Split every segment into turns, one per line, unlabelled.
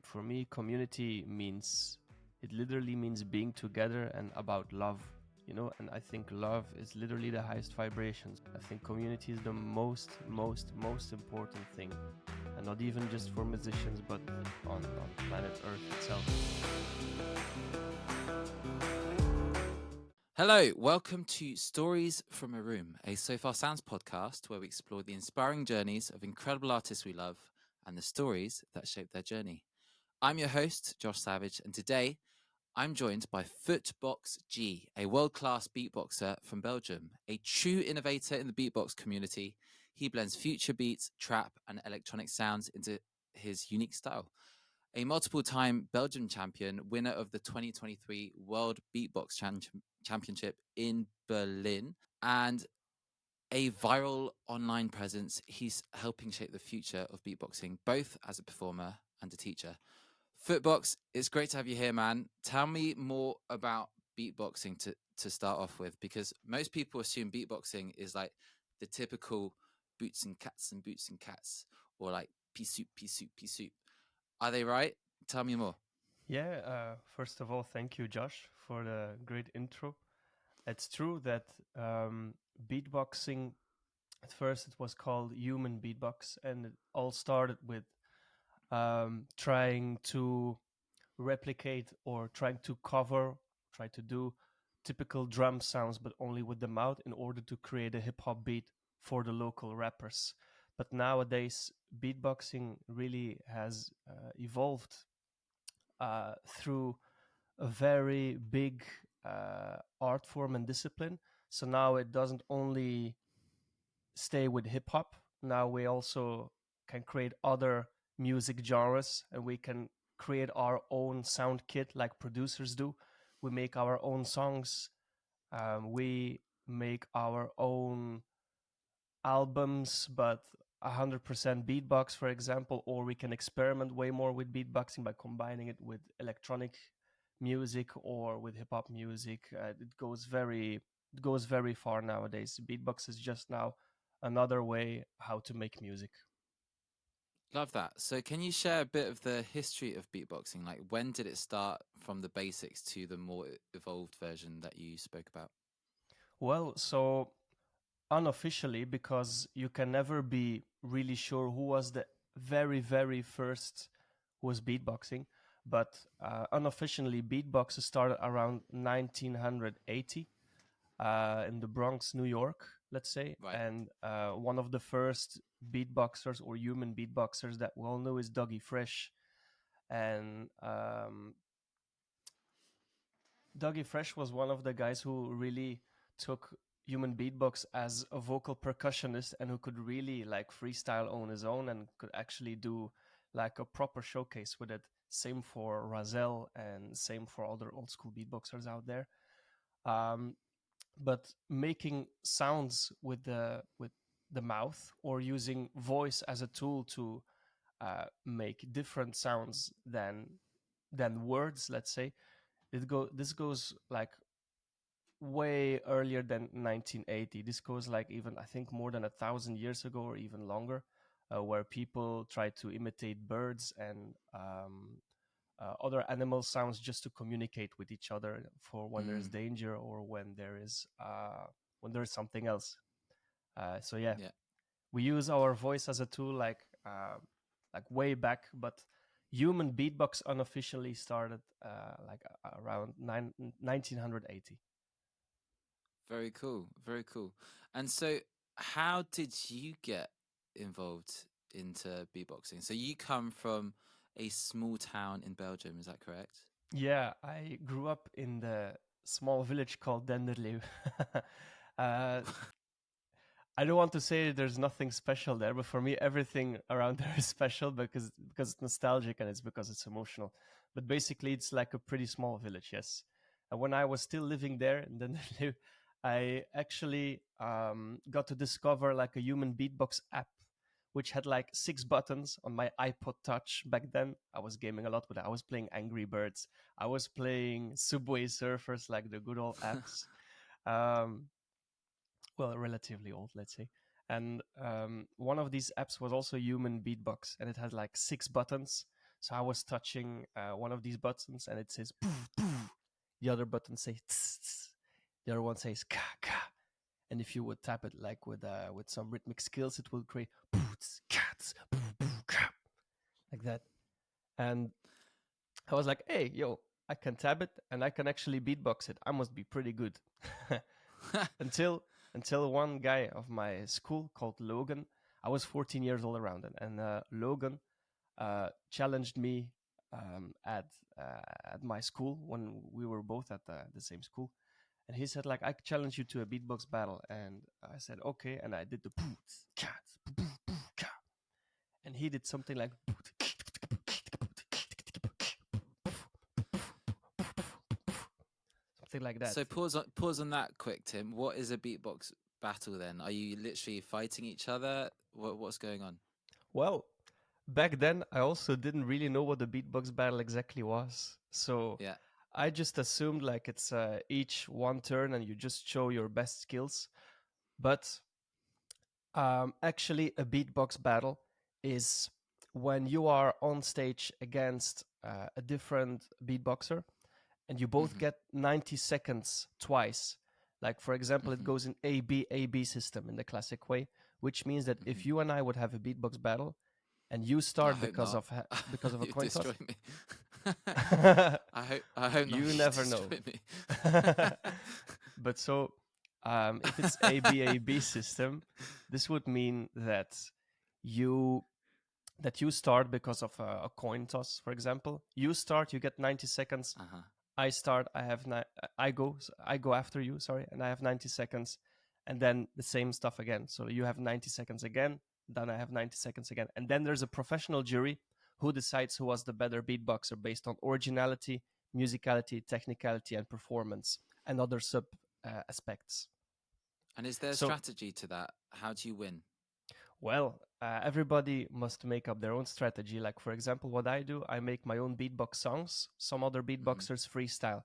For me, community means, it literally means being together and about love, and I think love is literally the highest vibrations. I think community is the most important thing, and not even just for musicians, but on planet Earth itself.
Hello, welcome to Stories from a Room, a So Far Sounds podcast where we explore the inspiring journeys of incredible artists we love and the stories that shape their journey. I'm your host, Josh Savage, and today I'm joined by Footbox G, a world-class beatboxer from Belgium, a true innovator in the beatbox community. He blends future beats, trap, and electronic sounds into his unique style. A multiple-time Belgian champion, winner of the 2023 World Beatbox Championship in Berlin, and a viral online presence, he's helping shape the future of beatboxing, both as a performer and a teacher. Footbox, it's great to have you here, man. Tell me more about beatboxing to start off with, because most people assume beatboxing is like the typical boots and cats, or like pea soup, pea soup, pea soup. Are they right? Tell me more.
Yeah, first of all, thank you, Josh, for the great intro. It's true that beatboxing, at first it was called human beatbox, and it all started with trying to replicate or trying to try to do typical drum sounds, but only with the mouth in order to create a hip hop beat for the local rappers. But nowadays, beatboxing really has evolved through a very big art form and discipline. So now it doesn't only stay with hip hop. Now we also can create other music genres, and we can create our own sound kit like producers do. We make our own songs. We make our own albums, but 100% beatbox, for example, or we can experiment way more with beatboxing by combining it with electronic music or with hip hop music. It goes very far nowadays. Beatbox is just now another way how to make music.
Love that. So can you share a bit of the history of beatboxing? Like, when did it start from the basics to the more evolved version that you spoke about?
Well, so unofficially, because you can never be really sure who was the very first who was beatboxing, but unofficially, beatbox started around 1980 in the Bronx, New York, let's say.
Right.
And one of the first beatboxers or human beatboxers that we all know is Dougie Fresh. And Dougie Fresh was one of the guys who really took human beatbox as a vocal percussionist, and who could really like freestyle on his own and could actually do like a proper showcase with it. Same for Razel and same for other old school beatboxers out there. Um, but making sounds with the mouth, or using voice as a tool to make different sounds than words, let's say, this goes like way earlier than 1980. This goes like even, I think, more than 1,000 years ago or even longer, where people try to imitate birds and other animal sounds just to communicate with each other for when there's
Mm,
danger, or when there is something else. So yeah,
yeah.
we use our voice as a tool, like way back. But human beatbox unofficially started around 1980.
Very cool. Very cool. And so how did you get involved into beatboxing? So you come from a small town in Belgium, is that correct?
Yeah, I grew up in the small village called Denderleeuw. uh, I don't want to say there's nothing special there, but for me, everything around there is special because it's nostalgic and it's because it's emotional. But basically, it's like a pretty small village, yes. And when I was still living there, and then I actually got to discover like a human beatbox app, which had like 6 buttons on my iPod Touch. Back then, I was gaming a lot with it. I was playing Angry Birds. I was playing Subway Surfers, like the good old apps. Um, well, relatively old, let's say. And one of these apps was also human beatbox, and it had like 6 buttons. So I was touching one of these buttons, and it says poof, poof. The other button says tss, tss. The other one says ka ka. And if you would tap it like with some rhythmic skills, it will create poots, cats, poof, poof, ka, like that. And I was like, hey, yo, I can tap it and I can actually beatbox it. I must be pretty good. until until one guy of my school called Logan, I was 14 years old around it, and Logan challenged me at my school when we were both at the same school, and he said like, I challenge you to a beatbox battle, and I said okay, and I did the poots, cats, and he did something like something like that.
So pause on that quick, Tim. What is a beatbox battle then? Are you literally fighting each other? What's going on?
Well, back then I also didn't really know what the beatbox battle exactly was, so
Yeah.
I just assumed like it's each one turn and you just show your best skills. But actually, a beatbox battle is when you are on stage against a different beatboxer, and you both
Mm-hmm.
get 90 seconds twice. Like, for example, it
Mm-hmm.
goes in A B system in the classic way, which means that
Mm-hmm.
if you and I would have a beatbox battle, and you
I
start
hope
because
not.
of because of a
You
coin toss,
destroy me. I hope not.
you
You
never know.
destroy me.
But so, if it's A B system, this would mean that you you start because of a coin toss. For example, you start, you get 90 seconds.
Uh-huh.
I start, I have I go after you, sorry, and I have 90 seconds, and then the same stuff again. So you have 90 seconds again, then I have 90 seconds again, and then there's a professional jury who decides who was the better beatboxer based on originality, musicality, technicality, and performance, and other sub aspects.
And is there a
So,
strategy to that? How do you win?
well, everybody must make up their own strategy. Like, for example, what I do, I make my own beatbox songs. Some other
Mm-hmm.
beatboxers freestyle.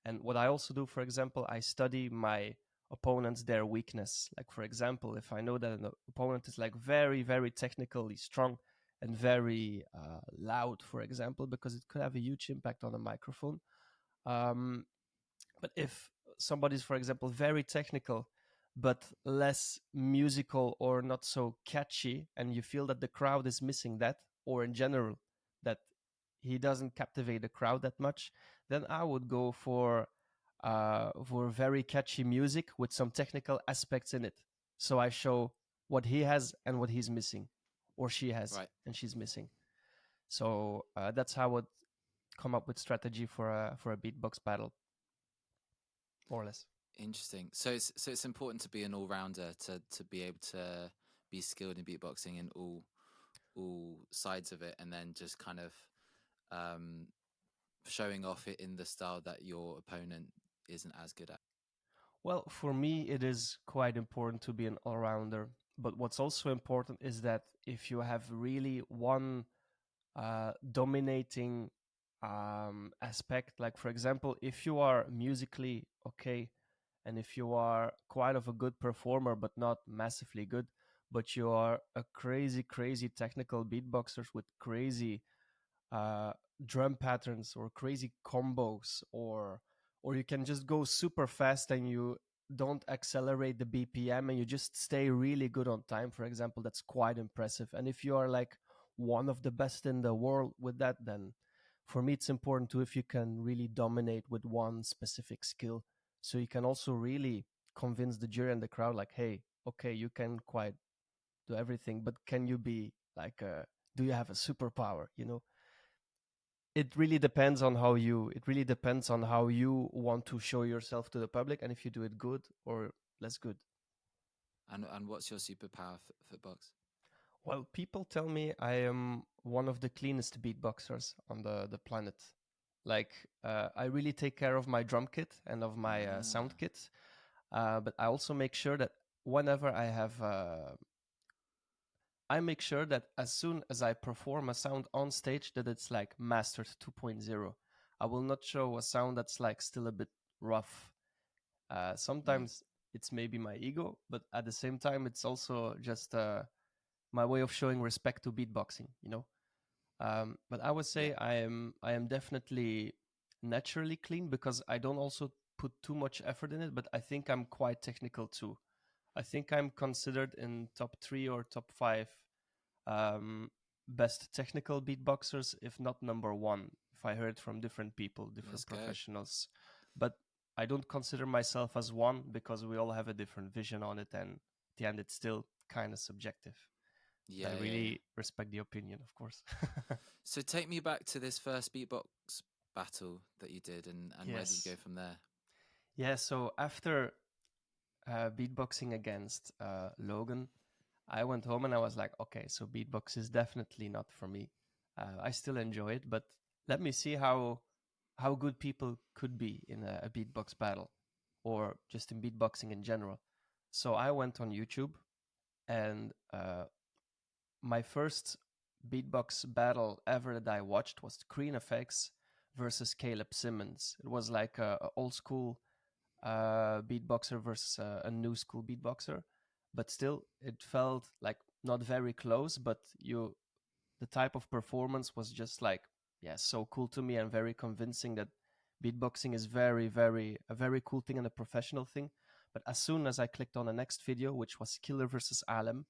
And what I also do, for example, I study my opponents, their weakness. Like, for example, if I know that an opponent is like very, very technically strong and very loud, for example, because it could have a huge impact on a microphone. Um, but if somebody's, for example, very technical but less musical or not so catchy, and you feel that the crowd is missing that, or in general that he doesn't captivate the crowd that much, then I would go for very catchy music with some technical aspects in it. So I show what he has and what he's missing, or she has
Right.
and she's missing. So that's how I would come up with strategy for a beatbox battle, more or less.
Interesting. So it's important to be an all rounder to be able to be skilled in beatboxing in all sides of it, and then just kind of um, showing off it in the style that your opponent isn't as good at.
Well, for me, it is quite important to be an all rounder. But what's also important is that if you have really one dominating aspect, like for example, if you are musically okay, and if you are quite of a good performer but not massively good, but you are a crazy, crazy technical beatboxer with crazy uh, drum patterns or crazy combos, or you can just go super fast and you don't accelerate the BPM and you just stay really good on time, for example, that's quite impressive. And if you are like one of the best in the world with that, then for me it's important too if you can really dominate with one specific skill, so you can also really convince the jury and the crowd like, hey, okay, you can quite do everything, but can you be like do you have a superpower, you know? It really depends on how you it really depends on how you want to show yourself to the public, and if you do it good or less good.
And what's your superpower, Footbox?
Well, people tell me I am one of the cleanest beatboxers on the planet. Like, I really take care of my drum kit and of my
Ah,
sound kit, but I also make sure that whenever I make sure that as soon as I perform a sound on stage, that it's like mastered 2.0. I will not show a sound that's like still a bit rough.
mm.
Sometimes it's maybe my ego, but at the same time, it's also just my way of showing respect to beatboxing. You know, But I would
Yeah.
say I am definitely naturally clean because I don't also put too much effort in it. But I think I'm quite technical too. I think I'm considered in top 3 or top 5 um, best technical beatboxers, if not number one. If I heard from different people,
Let's
different
go.
professionals, but I don't consider myself as one because we all have a different vision on it, and at the end, it's still kind of subjective. But I
Yeah, yeah, yeah.
really respect the opinion, of course.
So take me back to this first beatbox battle that you did, and where did you go
Yes.
from there?
Yeah, so after beatboxing against Logan, I went home and I was like, okay, so beatbox is definitely not for me. I still enjoy it, but let me see how good people could be in a beatbox battle or just in beatboxing in general. So I went on YouTube and my first beatbox battle ever that I watched was Green Effects versus Caleb Simmons. It was like a old school beatboxer versus a new school beatboxer, but still it felt like not very close. But the type of performance was just like, yeah, so cool to me and very convincing that beatboxing is a very cool thing and a professional thing. But as soon as I clicked on the next video, which was Killer versus Alem,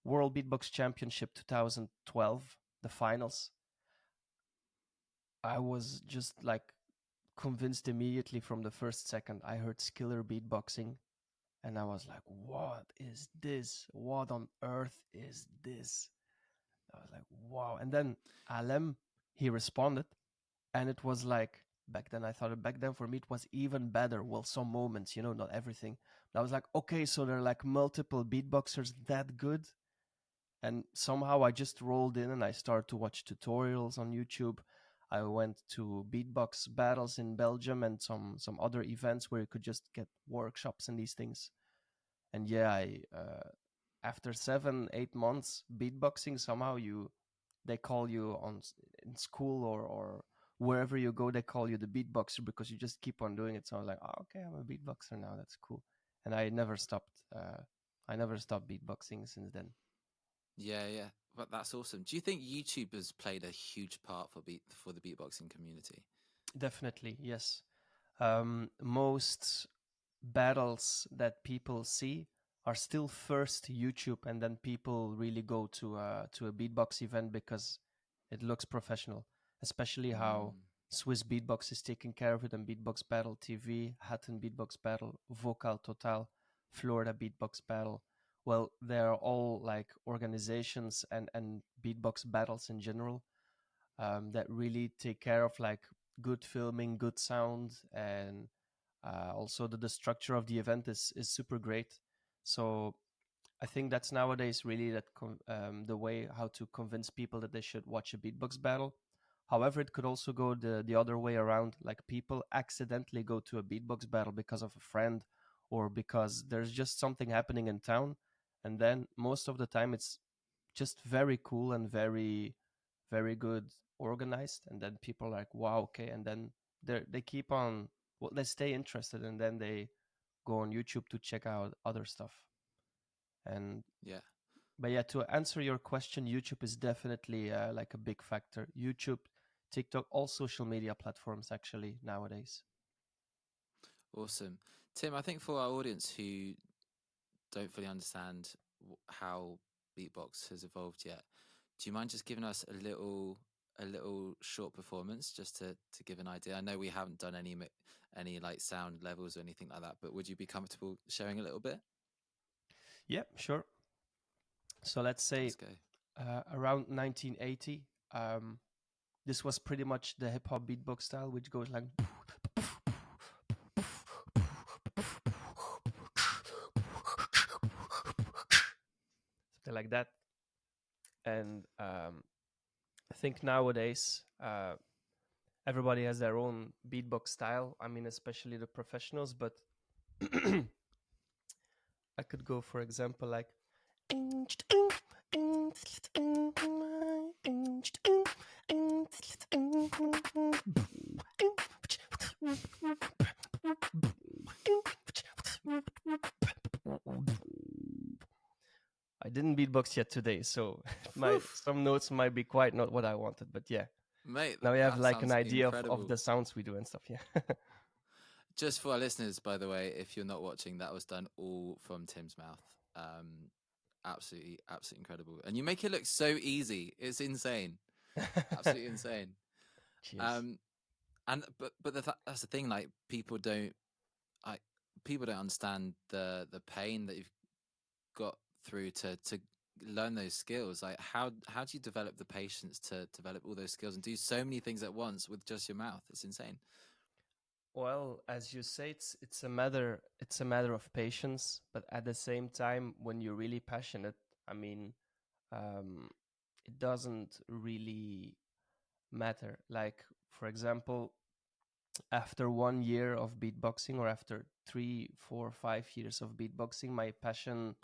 World Beatbox Championship 2012, the finals, I was just like convinced immediately from the first second I heard Skiller beatboxing. And I was like, what is this? What on earth is this? I was like, wow. And then Alem, he responded. And it was like, back then for me, it was even better. Well, some moments, not everything. But I was like, okay, so there are like multiple beatboxers that good. And somehow I just rolled in and I started to watch tutorials on YouTube. I went to beatbox battles in Belgium and some other events where you could just get workshops and these things. And yeah, I after 7 8 months beatboxing, somehow they call you in school or wherever you go, they call you the beatboxer because you just keep on doing it. So I was like, oh, okay, I'm a beatboxer now. That's cool. And I never stopped beatboxing since then.
Yeah, yeah. But that's awesome. Do you think YouTube has played a huge part for the beatboxing community?
Definitely, yes. Most battles that people see are still first YouTube, and then people really go to a beatbox event because it looks professional. Especially how
Mm,
Swiss Beatbox is taking care of it, and Beatbox Battle TV, Hatton Beatbox Battle, Vocal Total, Florida Beatbox Battle. Well, they're all like organizations and beatbox battles in general that really take care of like good filming, good sound, and also the structure of the event is super great. So I think that's nowadays really the way how to convince people that they should watch a beatbox battle. However, it could also go the other way around. Like people accidentally go to a beatbox battle because of a friend or because there's just something happening in town, and then most of the time it's just very cool and very good organized. And then people are like, wow, okay, and then they keep on, well, they stay interested, and then they go on YouTube to check out other stuff. And
yeah.
but yeah, to answer your question, YouTube is definitely like a big factor. YouTube, TikTok, all social media platforms actually nowadays.
Awesome. Tim, I think for our audience who don't fully understand how beatbox has evolved yet, do you mind just giving us a little short performance just to give an idea? I know we haven't done any like sound levels or anything like that, but would you be comfortable sharing a little bit?
Yeah, sure. So let's say
Let's go.
around 1980, this was pretty much the hip hop beatbox style, which goes like something like that. And I think nowadays everybody has their own beatbox style. I mean, especially the professionals, but I could go, for example, like. I didn't beatbox yet today, so my
Whew,
some notes might be quite not what I wanted, but yeah.
mate,
Now you have
that
like an
sounds
idea of
incredible.
the sounds we do and stuff. Yeah.
Just for our listeners, by the way, if you're not watching, that was done all from Tim's mouth. Absolutely, absolutely incredible. And you make it look so easy. It's insane, absolutely insane.
Cheers.
Um, and but that's the thing. Like I people don't understand the pain that you've got through to learn those skills. Like how do you develop the patience to develop all those skills and do so many things at once with just your mouth? It's insane.
Well, as you say, it's a matter of patience, but at the same time, when you're really passionate, I mean, um, it doesn't really matter. Like, for example, after 1 year of beatboxing, or after 3, 4, 5 years of beatboxing, my passion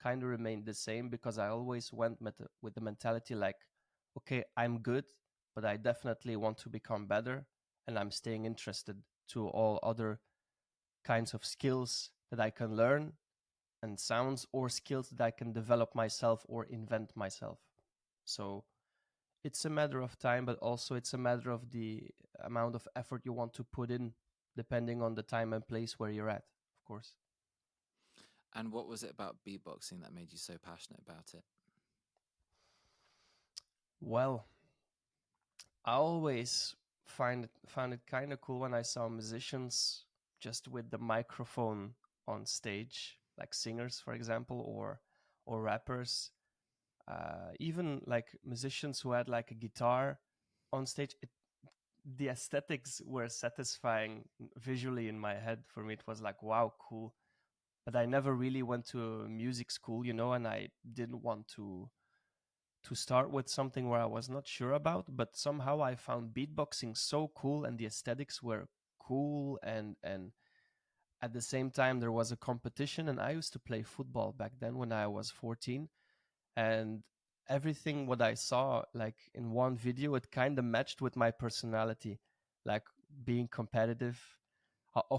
kind of remained the same, because I always went with the mentality like, okay, I'm good, but I definitely want to become better, and I'm staying interested to all other kinds of skills that I can learn, and sounds or skills that I can develop myself or invent myself. So it's a matter of time, but also it's a matter of the amount of effort you want to put in, depending on the time and place where you're at, of course.
And what was it about beatboxing that made you so passionate about it?
Well, I always found it kind of cool when I saw musicians just with the microphone on stage, like singers, for example, or rappers, even like musicians who had like a guitar on stage. The aesthetics were satisfying visually in my head. For me, it was like, wow, cool. But I never really went to music school, and I didn't want to start with something where I was not sure about. But somehow I found beatboxing so cool, and the aesthetics were cool, and at the same time there was a competition, and I used to play football back then when I was 14, and everything what I saw like in one video, it kind of matched with my personality, like being competitive.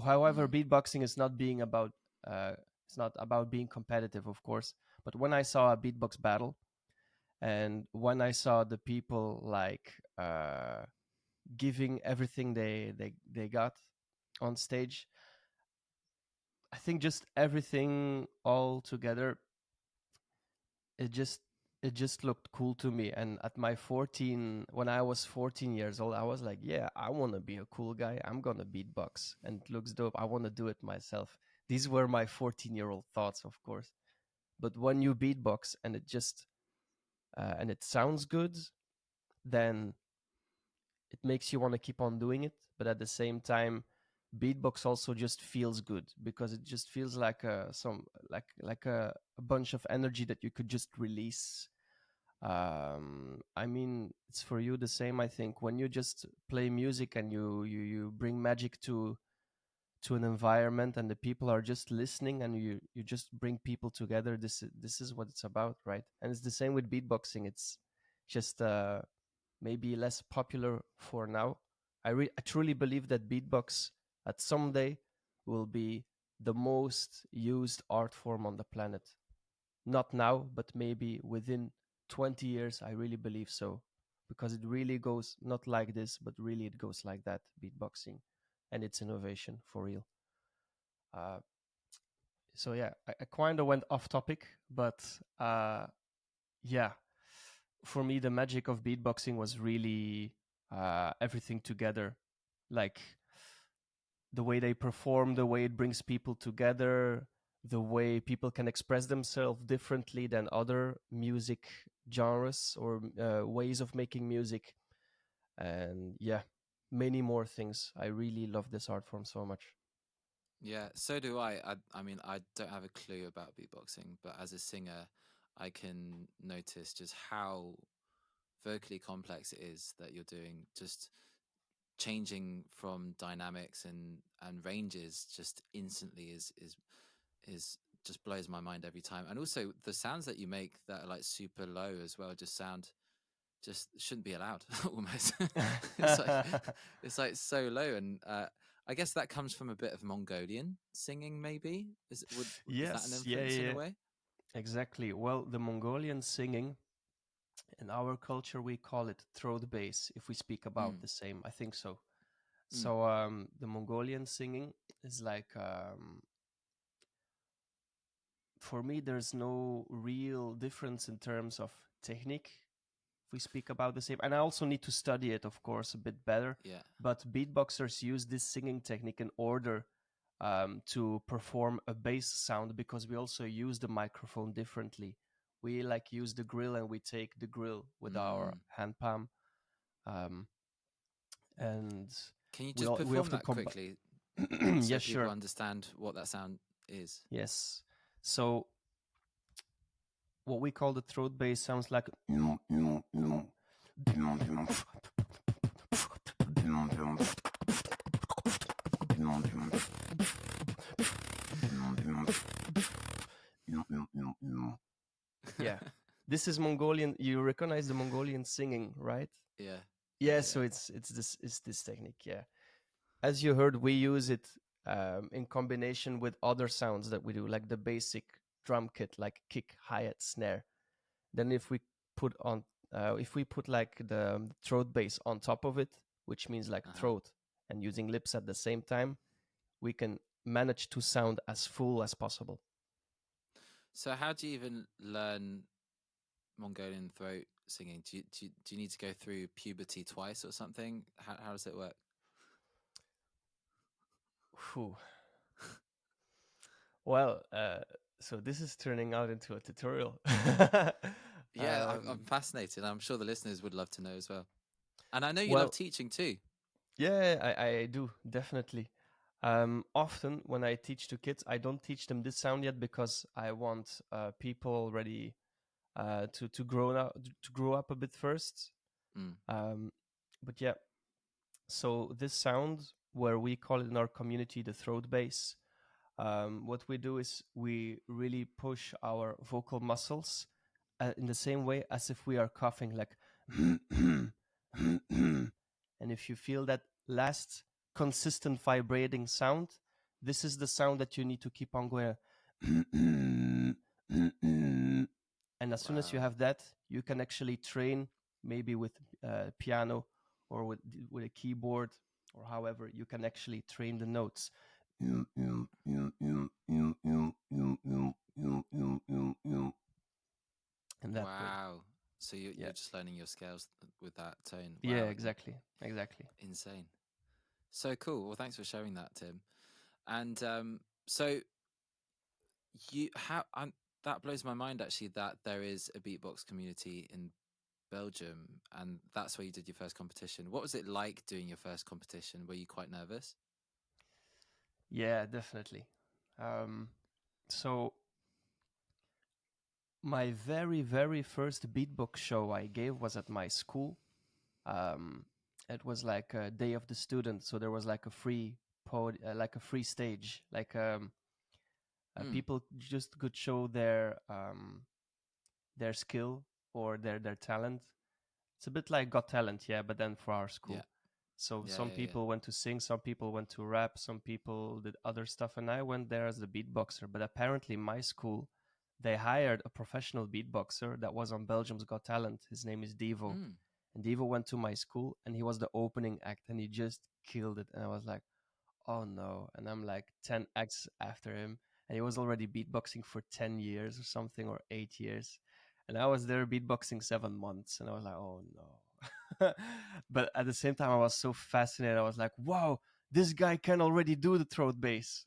However,
Mm.
beatboxing is not being about it's not about being competitive, of course. But when I saw a beatbox battle, and when I saw the people like giving everything they got on stage, I think just everything all together, it just it just looked cool to me. And at my 14 when I was 14 years old, I was like, yeah, I want to be a cool guy, I'm gonna beatbox, and it looks dope, I want to do it myself. These were my 14-year-old thoughts, of course. But when you beatbox and it sounds good, then it makes you want to keep on doing it. But at the same time, beatbox also just feels good, because it just feels like a bunch of energy that you could just release. I mean, it's for you the same, I think. When you just play music and you bring magic to an environment, and the people are just listening, and you just bring people together, this is what it's about, right? And it's the same with beatboxing. It's just maybe less popular for now. I truly believe that beatbox at someday will be the most used art form on the planet. Not now, but maybe within 20 years, I really believe so. Because it really goes not like this, but really it goes like that, beatboxing and its innovation for real. Uh, so yeah, I kind of went off topic, but yeah, for me, the magic of beatboxing was really everything together. Like the way they perform, the way it brings people together, the way people can express themselves differently than other music genres or ways of making music. And yeah, many more things. I really love this art form so much.
Yeah, so do I. I mean, I don't have a clue about beatboxing, but as a singer, I can notice just how vocally complex it is that you're doing. Just changing from dynamics and ranges just instantly is just blows my mind every time. And also the sounds that you make that are like super low as well just sound just shouldn't be allowed almost. it's like it's like so low. And I guess that comes from a bit of Mongolian singing, maybe. Is that an
Yes, yeah,
influence
yeah,
in a
yeah.
way?
Exactly. Well, the Mongolian singing, In our culture, we call it throat bass if we speak about
Mm,
the same. I think so.
mm,
So the Mongolian singing is like, for me, there's no real difference in terms of technique if we speak about the same. And I also need to study it, of course, a bit better.
yeah.
But beatboxers use this singing technique in order to perform a bass sound, because we also use the microphone differently. We like use the grill, and we take the grill with our
Mm.
hand palm, um, and
Can you
we
just
we
perform
often
that
combine.
quickly so
Yes,
people
sure.
understand what that sound is?
Yes. So what we call the throat bass sounds like. Yeah, this is Mongolian. You recognize the Mongolian singing, right?
Yeah, yeah,
Yeah, so
yeah.
it's this technique. Yeah, as you heard, we use it in combination with other sounds that we do, like the basic drum kit, like kick, hi-hat, snare. Then if we put like the throat bass on top of it, which means like
Uh-huh.
throat and using lips at the same time, we can manage to sound as full as possible.
So how do you even learn Mongolian throat singing? Do you need to go through puberty twice or something? How does it work?
Whew. Well, so this is turning out into a tutorial.
Yeah, I'm
um,
fascinated. I'm sure the listeners would love to know as well. And I know you love
well,
teaching too.
yeah, I do definitely. Often when I teach to kids, I don't teach them this sound yet, because I want people already to grow up a bit first.
Mm.
Um, but yeah, so this sound, where we call it in our community the throat bass, what we do is we really push our vocal muscles in the same way as if we are coughing, like. And if you feel that last consistent vibrating sound, this is the sound that you need to keep on going. And as soon as you
Wow.
have that, you can actually train, maybe with piano, or with a keyboard, or however you can actually train the notes. In that way.
Wow. So
Yeah.
you're just learning your scales with that tone.
Yeah,
Wow.
exactly. Exactly.
Insane. So cool. Well, thanks for sharing that, Tim. And so you how that blows my mind actually that there is a beatbox community in Belgium, and that's where you did your first competition. What was it like doing your first competition? Were you quite nervous?
Yeah, definitely. Um, so my very, very first beatbox show I gave was at my school. Um, it was like a day of the student, so there was like a like a free stage, like
Mm,
people just could show their skill, or their talent. It's a bit like Got Talent, yeah, but then for our
yeah,
school. So
yeah,
some
yeah, yeah.
people went to sing, some people went to rap, some people did other stuff, and I went there as the beatboxer. But apparently, my school, they hired a professional beatboxer that was on Belgium's Got Talent. His name is Devo,
Mm,
and Devo went to my school, and he was the opening act, and he just killed it. And I was like, oh no. And I'm like 10 acts after him, and he was already beatboxing for 10 years or something, or 8 years, and I was there beatboxing 7 months, and I was like, oh no. But at the same time, I was so fascinated. I was like, wow, this guy can already do the throat bass.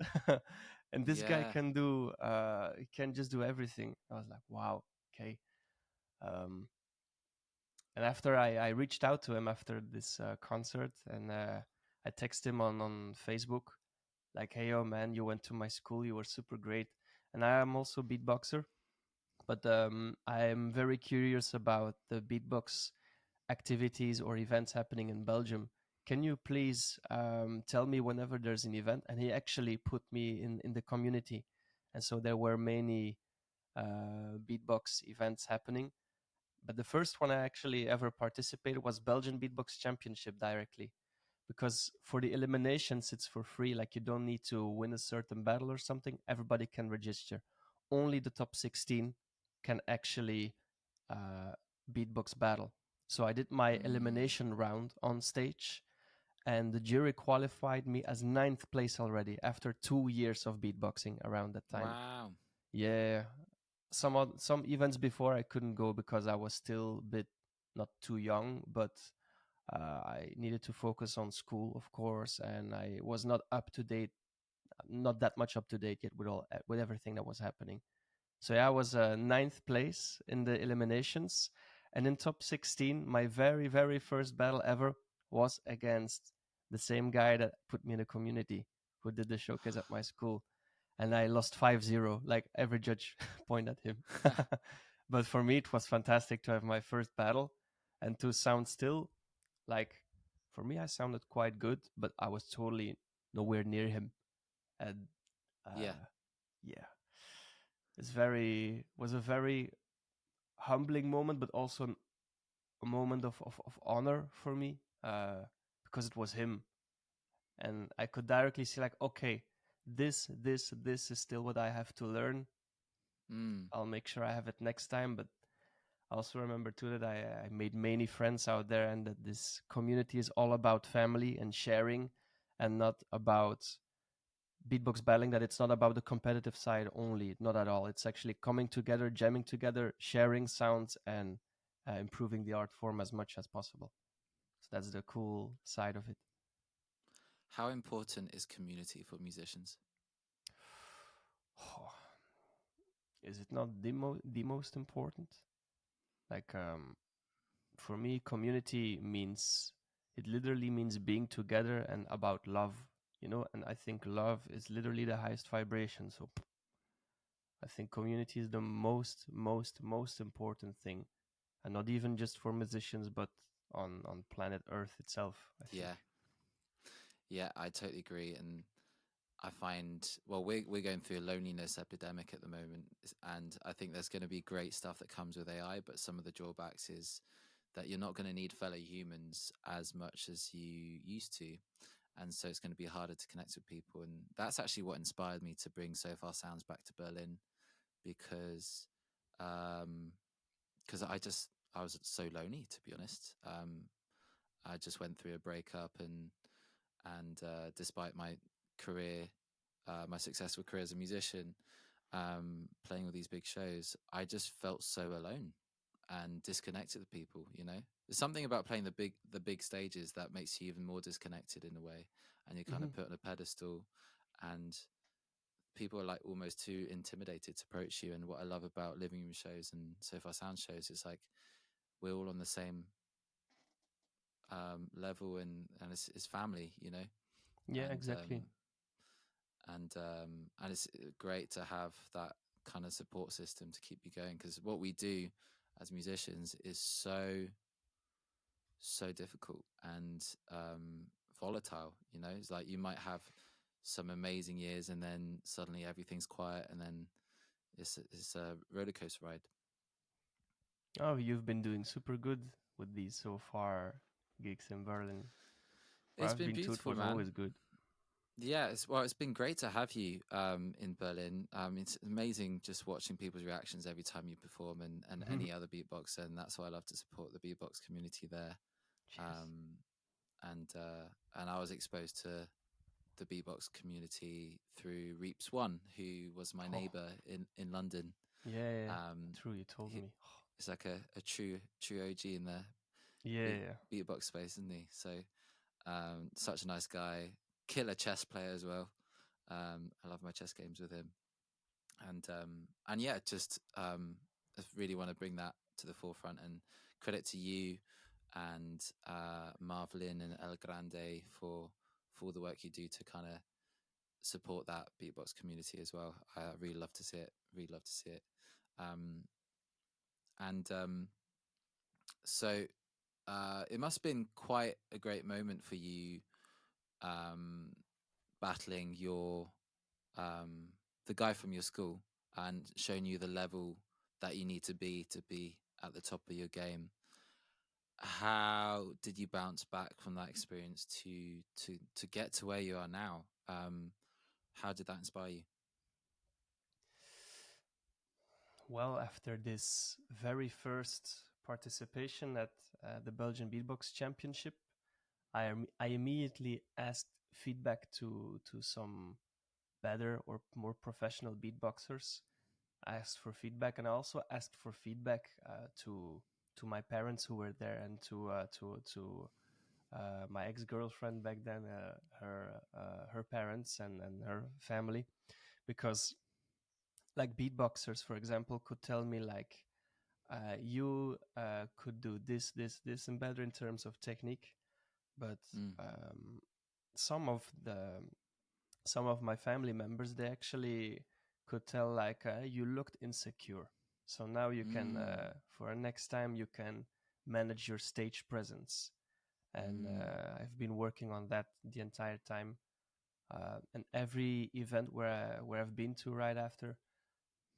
And this guy
yeah.
can just do everything. I was like, wow, okay. um and after I reached out to him after this concert, and I texted him on Facebook, like, hey, yo, man, you went to my school, you were super great. And I am also beatboxer, but I'm very curious about the beatbox activities or events happening in Belgium. Can you please tell me whenever there's an event? And he actually put me in the community. And so there were many beatbox events happening. But the first one I actually ever participated was Belgian Beatbox Championship directly. Because for the eliminations, it's for free. Like, you don't need to win a certain battle or something. Everybody can register. Only the top 16 can actually uh, beatbox battle. So I did my
Mm.
elimination round on stage, and the jury qualified me as ninth place already after 2 years of beatboxing around that time.
Wow.
Yeah, some events before I couldn't go because I was still a bit not too young, but I needed to focus on school, of course, and I was not up to date, not that much up to date yet with everything that was happening. So yeah, I was ninth place in the eliminations, and in top 16, my very first battle ever was against the same guy that put me in the community, who did the showcase at my school, and I lost 5-0. Like every judge point at him. But for me, it was fantastic to have my first battle and to sound still like. For me, I sounded quite good, but I was totally nowhere near him, and
Yeah.
yeah, it's very was a very humbling moment, but also a moment of honor for me, because it was him, and I could directly see like, okay, this is still what I have to learn.
Mm.
I'll make sure I have it next time. But I also remember too that I made many friends out there, and that this community is all about family and sharing, and not about beatbox battling. That it's not about the competitive side only, not at all. It's actually coming together, jamming together, sharing sounds, and improving the art form as much as possible. So that's the cool side of it.
How important is community for musicians?
Is it not the most important? Like, for me, community means, it literally means being together and about love, and I think love is literally the highest vibration. So I think community is the most important thing, and not even just for musicians, but on planet Earth itself, I think.
Yeah. Yeah, I totally agree. And I find, well, we're going through a loneliness epidemic at the moment, and I think there's going to be great stuff that comes with AI, but some of the drawbacks is that you're not going to need fellow humans as much as you used to, and so it's going to be harder to connect with people. And that's actually what inspired me to bring So Far Sounds back to Berlin, because um because I was so lonely, to be honest. I just went through a breakup, and despite my career, my successful career as a musician, playing all these big shows, I just felt so alone and disconnected with people. There's something about playing the big stages that makes you even more disconnected in a way, and you're kind
Hmm.
of put on a pedestal, and people are like almost too intimidated to approach you. And what I love about living room shows and So Far Sound shows, it's like we're all on the same level, and it's family,
Yeah,
and
exactly.
and it's great to have that kind of support system to keep you going, because what we do as musicians is so difficult and volatile. It's like you might have some amazing years, and then suddenly everything's quiet, and then it's a roller coaster ride.
Oh, you've been doing super good with these so far gigs in Berlin. Where
It's
I've
been
been to, it
beautiful,
was
man.
always good.
Yeah, it's been great to have you in Berlin. It's amazing just watching people's reactions every time you perform, and any other beatboxer, and that's why I love to support the beatbox community there.
Cheers.
Um, and I was exposed to the beatbox community through Reaps One, who was my
Oh,
neighbor in London.
yeah, yeah,
Um,
true. You told
he,
me.
it's like a true OG in the
Yeah, yeah.
beatbox space, isn't he? So such a nice guy, killer chess player as well. I love my chess games with him, and yeah, just I really want to bring that to the forefront. And credit to you and Marvelin and El Grande for all the work you do to kind of support that beatbox community as well. I really love to see it. Really love to see it. Um, and so it must have been quite a great moment for you, um, battling um, the guy from your school and showing you the level that you need to be at the top of your game. How did you bounce back from that experience to get to where you are now? How did that inspire you?
Well, after this very first participation at the Belgian Beatbox Championship, I immediately asked feedback to some better or more professional beatboxers. I asked for feedback, and I also asked for feedback to my parents who were there, and to my ex girlfriend back then, her parents and her family, because like beatboxers, for example, could tell me like you could do this, and better in terms of technique, but
Mm,
um, some of the some of my family members, they actually could tell like you looked insecure, so now you can
mm,
for next time you can manage your stage presence. And
mm,
I've been working on that the entire time, and every event where I've been to right after,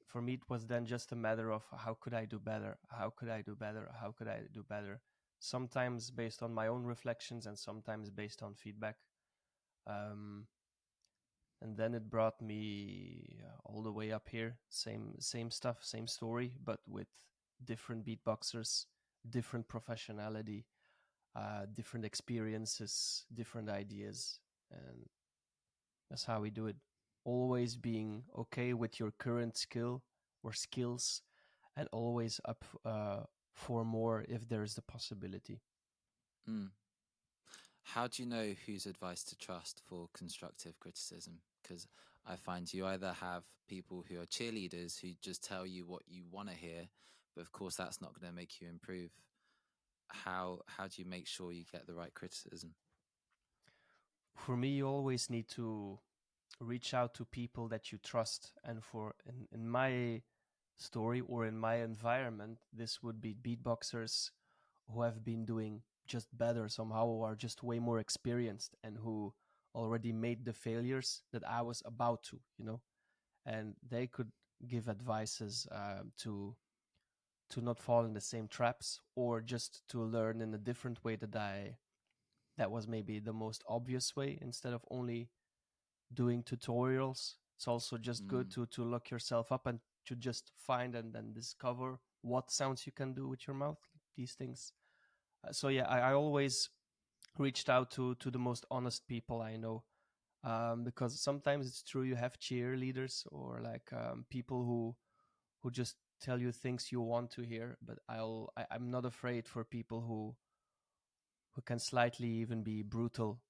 for me it was then just a matter of how could I do better, how could I do better, how could I do better, sometimes based on my own reflections and sometimes based on feedback. um, and then it brought me all the way up here, same stuff, same story, but with different beatboxers, different professionality, different experiences, different ideas, and that's how we do it. Always being okay with your current skill or skills, and always up for more if there is the possibility.
mm. How do you know whose advice to trust for constructive criticism? Because I find you either have people who are cheerleaders who just tell you what you want to hear, but of course that's not going to make you improve. How do you make sure you get the right criticism?
For me, you always need to reach out to people that you trust. And for in my story or in my environment, this would be beatboxers who have been doing just better somehow, or are just way more experienced, and who already made the failures that I was about to. And they could give advices to not fall in the same traps, or just to learn in a different way that was maybe the most obvious way, instead of only doing tutorials. It's also just good
Mm,
to look yourself up and to just find and then discover what sounds you can do with your mouth, these things. So yeah, I always reached out to the most honest people I know, because sometimes it's true, you have cheerleaders or like people who just tell you things you want to hear, but I'm not afraid for people who can slightly even be brutal,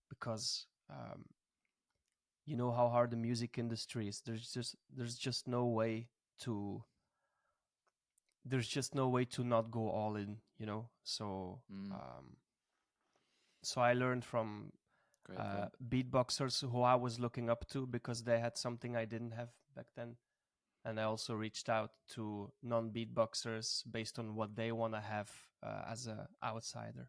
because you know how hard the music industry is. There's just no way to there's just no way to not go all in. So
mm,
so I learned from
great point.
beatboxers who I was looking up to, because they had something I didn't have back then. And I also reached out to non-beatboxers based on what they want to have as a outsider.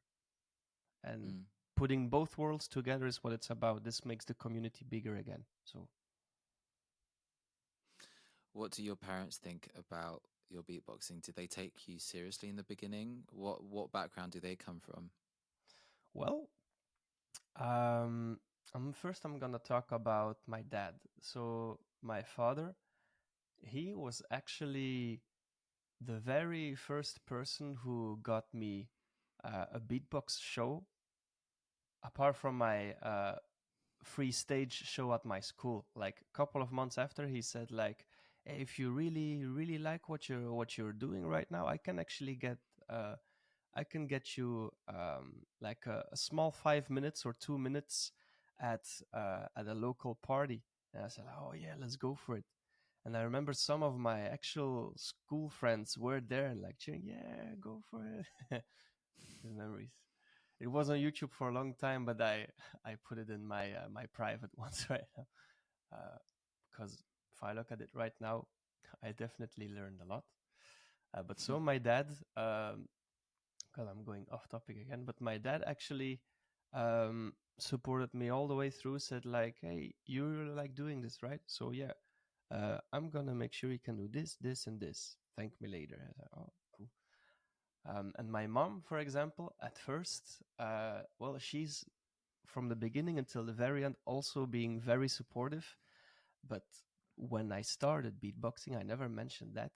And
Mm.
putting both worlds together is what it's about. This makes the community bigger again. So,
What do your parents think about your beatboxing? Did they take you seriously in the beginning? What background do they come from?
well, um, I'm gonna talk about my dad. So my father, he was actually the very first person who got me a beatbox show, apart from my free stage show at my school. Like a couple of months after, he said like, hey, if you really like what you're doing right now, I can actually uh, get you like a small 5 minutes or 2 minutes at a local party. And I said, oh yeah, let's go for it. And I remember some of my actual school friends were there and like cheering, yeah, go for it. These memories. It was on YouTube for a long time, but I put it in my private ones right now, because if I look at it right now, I definitely learned a lot. But so my dad, because I'm going off topic again, but my dad actually supported me all the way through. Said like, "Hey, you're like doing this, right? So yeah, I'm gonna make sure you can do this, this, and this. Thank me later." I said, oh, cool. And my mom, for example, at first, well, she's from the beginning until the very end also being very supportive. But when I started beatboxing, I never mentioned that.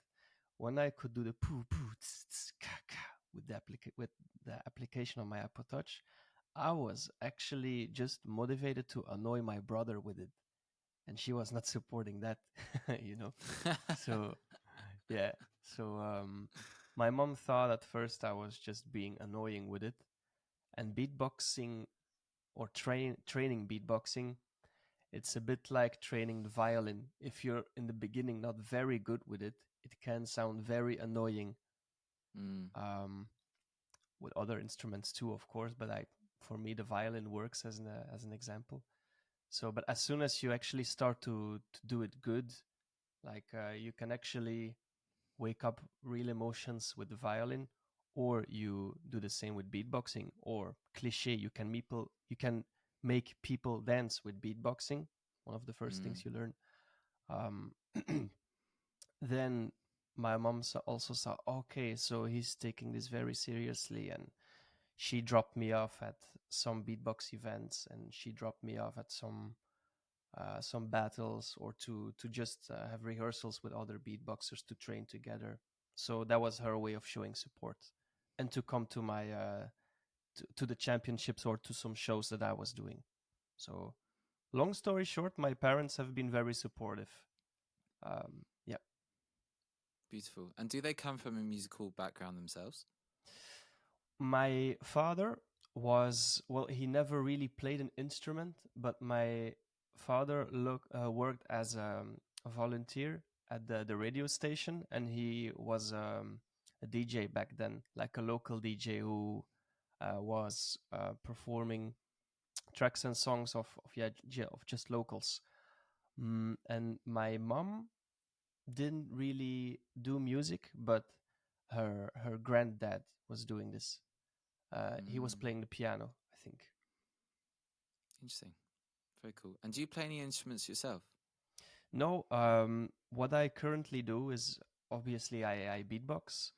When I could do the poo poo tss, tss, ka ka, with the application on my Apple Touch, I was actually just motivated to annoy my brother with it, and she was not supporting that, you know. So yeah, so my mom thought at first I was just being annoying with it, and beatboxing or training beatboxing, it's a bit like training the violin. If you're in the beginning not very good with it, it can sound very annoying.
Mm,
Um, with other instruments too, of course, but for me the violin works as an example. So, but as soon as you actually start to do it good, like you can actually wake up real emotions with the violin, or you do the same with beatboxing, or cliche, you can make people dance with beatboxing, one of the first
mm,
things you learn. um, then my mom also saw, okay, so he's taking this very seriously, and she dropped me off at some beatbox events, and she dropped me off at some battles, or to just have rehearsals with other beatboxers to train together. So that was her way of showing support, and to come to my to the championships or to some shows that I was doing. So long story short, my parents have been very supportive. Yeah.
beautiful. And do they come from a musical background themselves?
My father was, well, he never really played an instrument, but my father worked as a volunteer at the radio station, and he was a DJ back then, like a local DJ who was performing tracks and songs of of just locals. And my mom didn't really do music, but her granddad was doing this. He was
Mm,
playing the piano, I think.
interesting. Very cool. And do you play any instruments yourself?
No, what I currently do is, obviously I beatbox.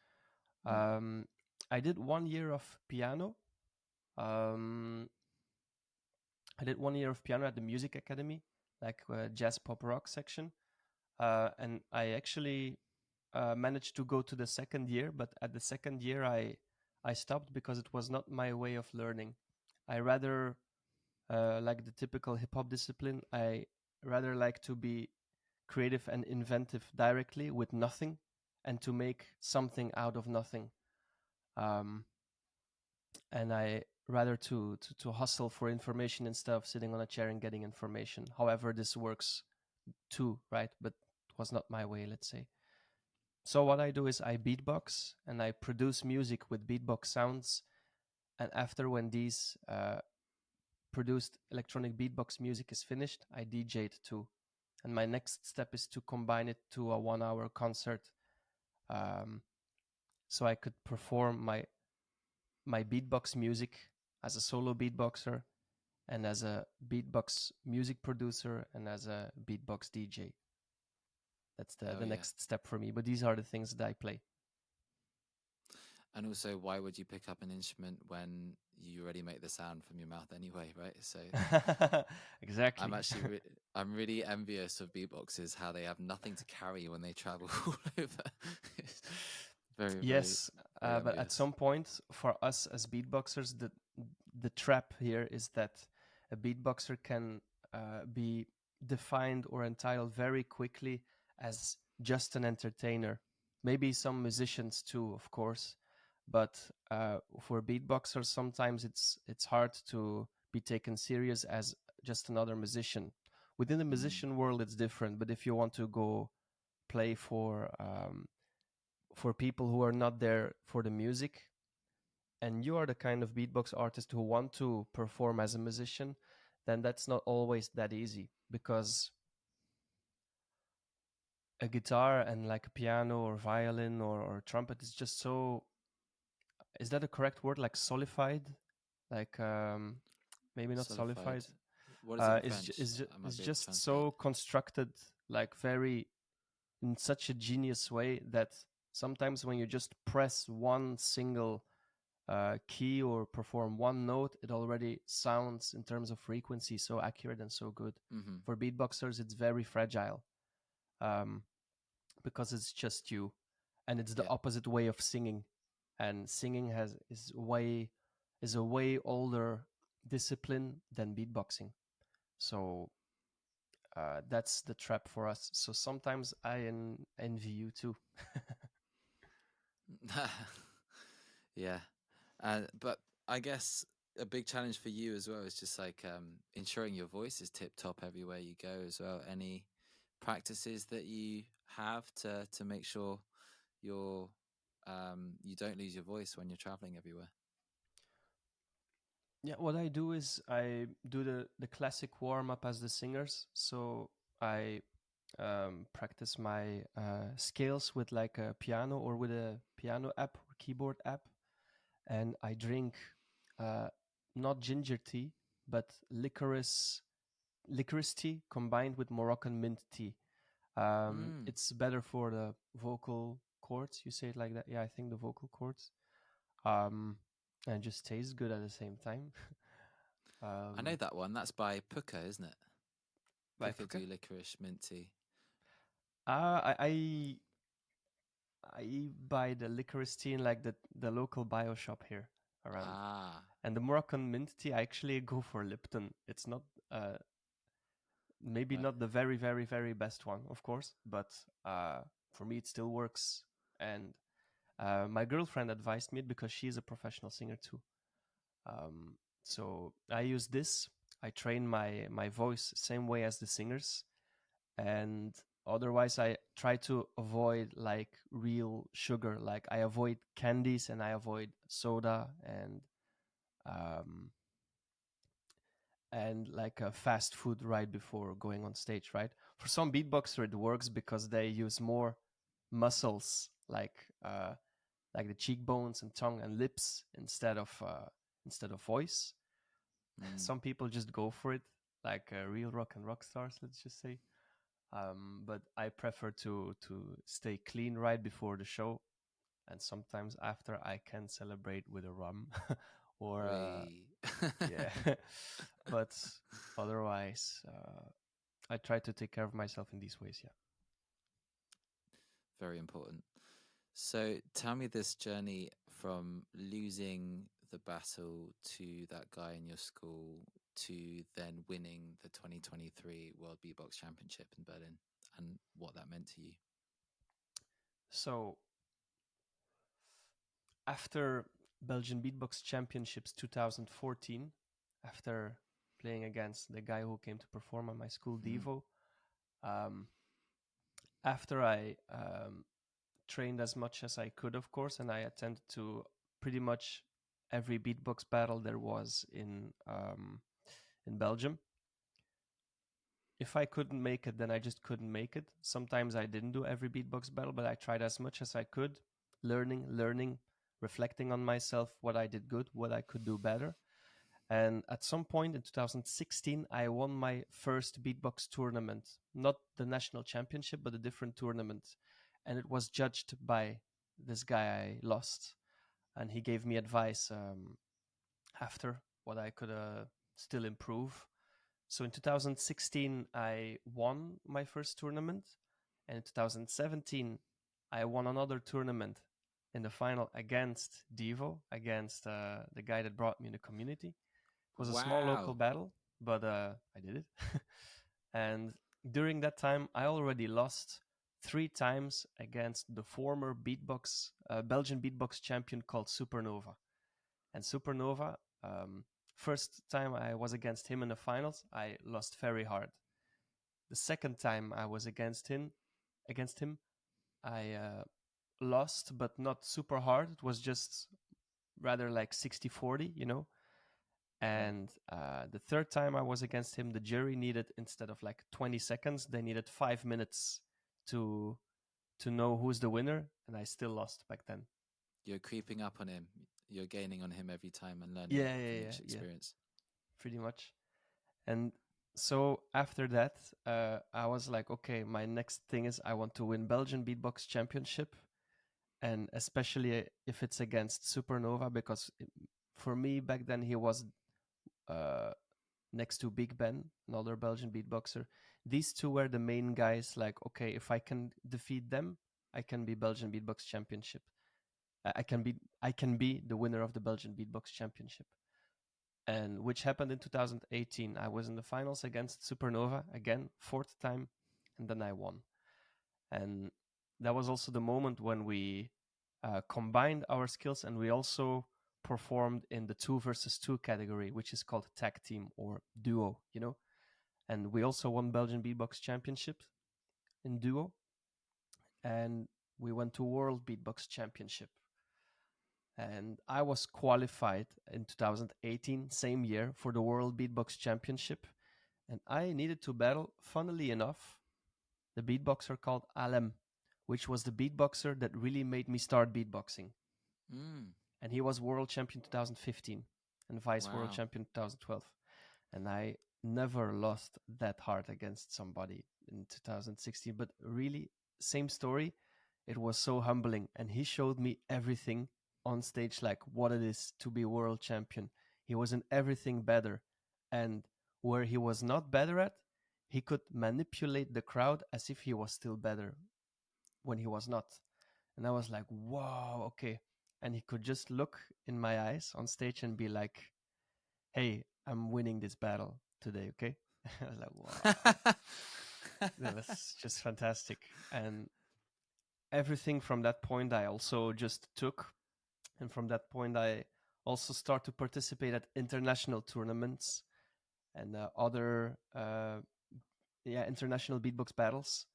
Mm,
Um, I did 1 year of piano. Um, I did 1 year of piano at the music academy, like jazz pop rock section. And I actually managed to go to the second year, but at the second year I stopped because it was not my way of learning. I rather like the typical hip hop discipline. I rather like to be creative and inventive directly with nothing, and to make something out of nothing. Um, and I rather to hustle for information instead of sitting on a chair and getting information. However, this works too, right? But it was not my way, let's say. So what I do is I beatbox and I produce music with beatbox sounds. And after, when these produced electronic beatbox music is finished, I DJ it too. And my next step is to combine it to a 1 hour concert, um, so I could perform my beatbox music as a solo beatboxer, and as a beatbox music producer, and as a beatbox DJ. That's
hell
the
yeah.
next step for me. But these are the things that I play.
And also, why would you pick up an instrument when you already make the sound from your mouth anyway, right? So I'm
Exactly.
actually I'm really envious of beatboxers, how they have nothing to carry when they travel all over. It's very, very,
Yes,
very
but at
envious.
some point, for us as beatboxers, the trap here is that a beatboxer can be defined or entitled very quickly as just an entertainer. Maybe some musicians too, of course, but for beatboxers, sometimes it's hard to be taken serious as just another musician. Within the
Mm,
musician world, it's different. But if you want to go play for people who are not there for the music, and you are the kind of beatbox artist who want to perform as a musician, then that's not always that easy, because a guitar and like a piano or violin or trumpet is just so, is that a correct word, like solidified, like maybe not
solidified.
solidified,
What is it in French? I might
is
be able to
just
translate.
so constructed, like very, in such a genius way, that sometimes when you just press one single key or perform one note, it already sounds, in terms of frequency, so accurate and so good.
Mm-hmm.
For beatboxers, it's very fragile, um, because it's just you, and it's the
Yeah.
opposite way of singing. and singing is a way older discipline than beatboxing. So that's the trap for us. So sometimes I envy you too.
Yeah. But I guess a big challenge for you as well is just like ensuring your voice is tip top everywhere you go as well. Any practices that you have to make sure you're you don't lose your voice when you're traveling everywhere?
Yeah, what I do is I do the classic warm up as the singers. So I practice my scales with like a piano or with a piano app or keyboard app, and I drink uh, not ginger tea but licorice tea combined with Moroccan mint tea.
Mm.
It's better for the vocal cords. You say it like that? Yeah, I think the vocal cords. And it just tastes good at the same time.
I know
um,
that one. That's by Puka, isn't it?
by
Puka
Puka.
do licorice mint tea.
I buy the licorice tea in like the local bio shop here around.
Ah,
And the Moroccan mint tea, I actually go for Lipton. It's not maybe
right.
not the very very very best one, of course, but uh, for me it still works. And my girlfriend advised me it because she's a professional singer too. So I use this. I train my voice same way as the singers, and otherwise I try to avoid like real sugar. Like I avoid candies and I avoid soda um, and like a fast food right before going on stage. Right, for some beatboxer it works because they use more muscles like the cheekbones and tongue and lips instead of voice.
Mm.
Some people just go for it, like real rock and rock stars, let's just say. But I prefer to stay clean right before the show, and sometimes after I can celebrate with a rum, or
We.
yeah. But otherwise, I try to take care of myself in these ways. Yeah.
Very important. So tell me this journey from losing the battle to that guy in your school to then winning the 2023 World Beatbox Championship in Berlin and what that meant to you.
So after Belgian Beatbox Championships 2014, after playing against the guy who came to perform at my school,
Mm.
Devo, um, after I trained as much as I could, of course, and I attended to pretty much every beatbox battle there was in Belgium. If I couldn't make it, then I just couldn't make it. Sometimes I didn't do every beatbox battle, but I tried as much as I could, learning, reflecting on myself, what I did good, what I could do better. And at some point in 2016, I won my first beatbox tournament, not the national championship, but a different tournament. And it was judged by this guy I lost. And he gave me advice after what I could still improve. So in 2016, I won my first tournament. And in 2017, I won another tournament in the final against Devo, against the guy that brought me in the community. It was a small local
Wow.
battle, but I did it. And during that time, I already lost 3 times against the former Belgian beatbox champion called Supernova. And Supernova, first time I was against him in the finals, I lost very hard. The second time I was against him, I lost, but not super hard. It was just rather like 60-40, you know.
Mm.
And the third time I was against him, the jury needed, instead of like 20 seconds, they needed 5 minutes to to know who's the winner, and I still lost back then.
You're creeping up on him. You're gaining on him every time and learning
Yeah, yeah,
from
yeah,
each
yeah,
experience.
pretty much. And so after that, I was like, okay, my next thing is I want to win Belgian Beatbox Championship, and especially if it's against Supernova, because for me back then he was uh, next to Big Ben, another Belgian beatboxer. These two were the main guys. Like, okay, if I can defeat them, I can be Belgian Beatbox Championship. I can be the winner of the Belgian Beatbox Championship. And which happened in 2018. I was in the finals against Supernova again, fourth time, and then I won. And that was also the moment when we combined our skills, and we also performed in the 2 versus 2 category, which is called tag team or duo, and we also won Belgian Beatbox Championship in duo, and we went to World Beatbox Championship. And I was qualified in 2018, same year, for the World Beatbox Championship. And I needed to battle, funnily enough, the beatboxer called Alem, which was the beatboxer that really made me start beatboxing.
Mm.
And he was world champion 2015 and vice world
Wow.
champion 2012. And I never lost that hard against somebody in 2016. But really, same story. It was so humbling, and he showed me everything on stage, like what it is to be world champion. He was in everything better, and where he was not better at, he could manipulate the crowd as if he was still better when he was not. And I was like, wow, okay. And he could just look in my eyes on stage and be like, hey, I'm winning this battle today, okay? I was like, wow, that was just fantastic. And everything from that point I also just took. And from that point, I also start to participate at international tournaments and other international beatbox battles.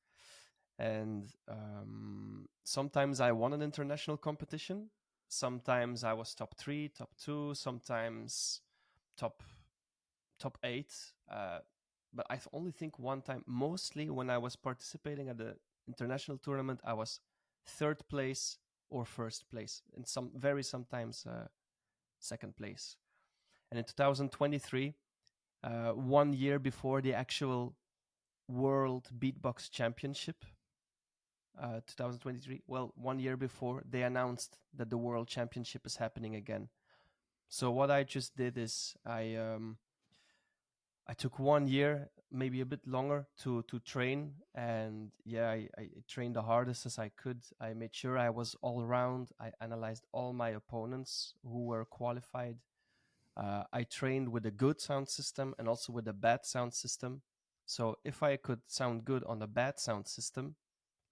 And sometimes I won an international competition. Sometimes I was top 3, top 2. Sometimes top top 8. But I only think one time. Mostly when I was participating at the international tournament, I was third place or first place, and sometimes second place. And in 2023, 1 year before the actual World Beatbox Championship, 2023. Well, 1 year before, they announced that the World Championship is happening again. So what I just did is I took 1 year, maybe a bit longer, to train, and yeah, I trained the hardest as I could. I made sure I was all round. I analyzed all my opponents who were qualified. I trained with a good sound system and also with a bad sound system. So if I could sound good on a bad sound system,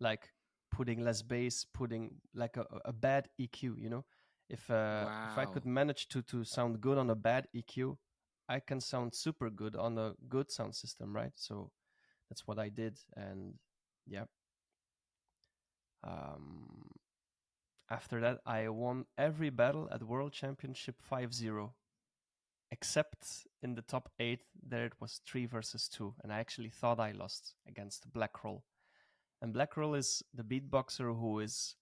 like putting less bass, putting like a bad EQ, if I could
Wow.
manage to sound good on a bad EQ, I can sound super good on a good sound system, right? So that's what I did, and yeah. Um, After that, I won every battle at World Championship 5-0, except in the top 8, there it was 3 versus 2, and I actually thought I lost against Blackroll. And Blackroll is the beatboxer who is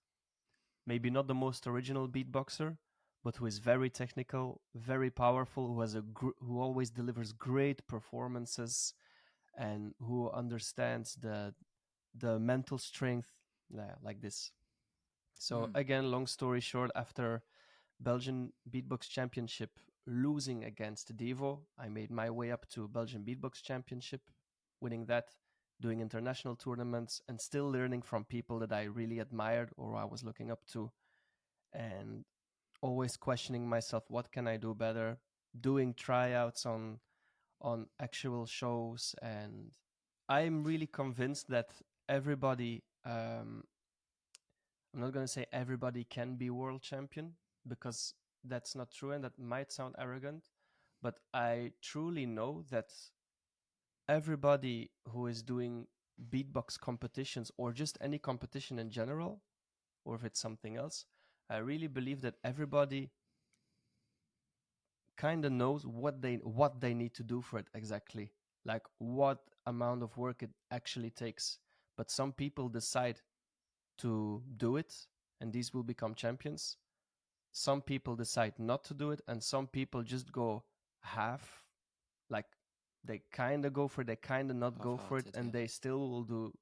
maybe not the most original beatboxer, but who is very technical, very powerful, who always delivers great performances, and who understands the mental strength, like this. So
Mm.
again, long story short, after Belgian Beatbox Championship losing against Devo, I made my way up to Belgian Beatbox Championship, winning that, doing international tournaments, and still learning from people that I really admired or I was looking up to, and always questioning myself, what can I do better? Doing tryouts on actual shows, and I'm really convinced that everybody. I'm not going to say everybody can be world champion, because that's not true and that might sound arrogant, but I truly know that everybody who is doing beatbox competitions or just any competition in general, or if it's something else, I really believe that everybody kind of knows what they need to do for it exactly, like what amount of work it actually takes. But some people decide to do it, and these will become champions. Some people decide not to do it, and some people just go half, like they kind of go for it, they kind of not go for it,
Half-hearted,
and
yeah.
they still will do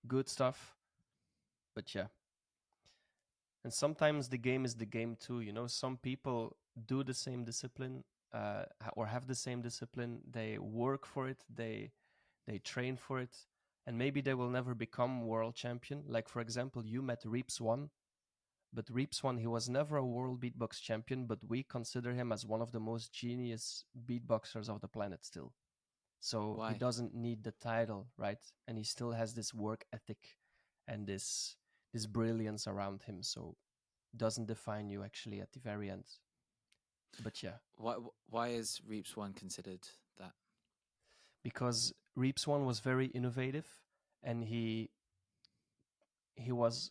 good stuff. But yeah, and sometimes the game is the game too. Some people do the same discipline, or have the same discipline. They work for it. They train for it, and maybe they will never become world champion. Like for example, you met Reeps One. But Reeps One, he was never a world beatbox champion, but we consider him as one of the most genius beatboxers of the planet still. So he
Why?
doesn't need the title, right? And he still has this work ethic and this brilliance around him. So doesn't define you actually at the very end. But yeah,
Why is Reaps One considered that?
because Reeps One was very innovative, and he was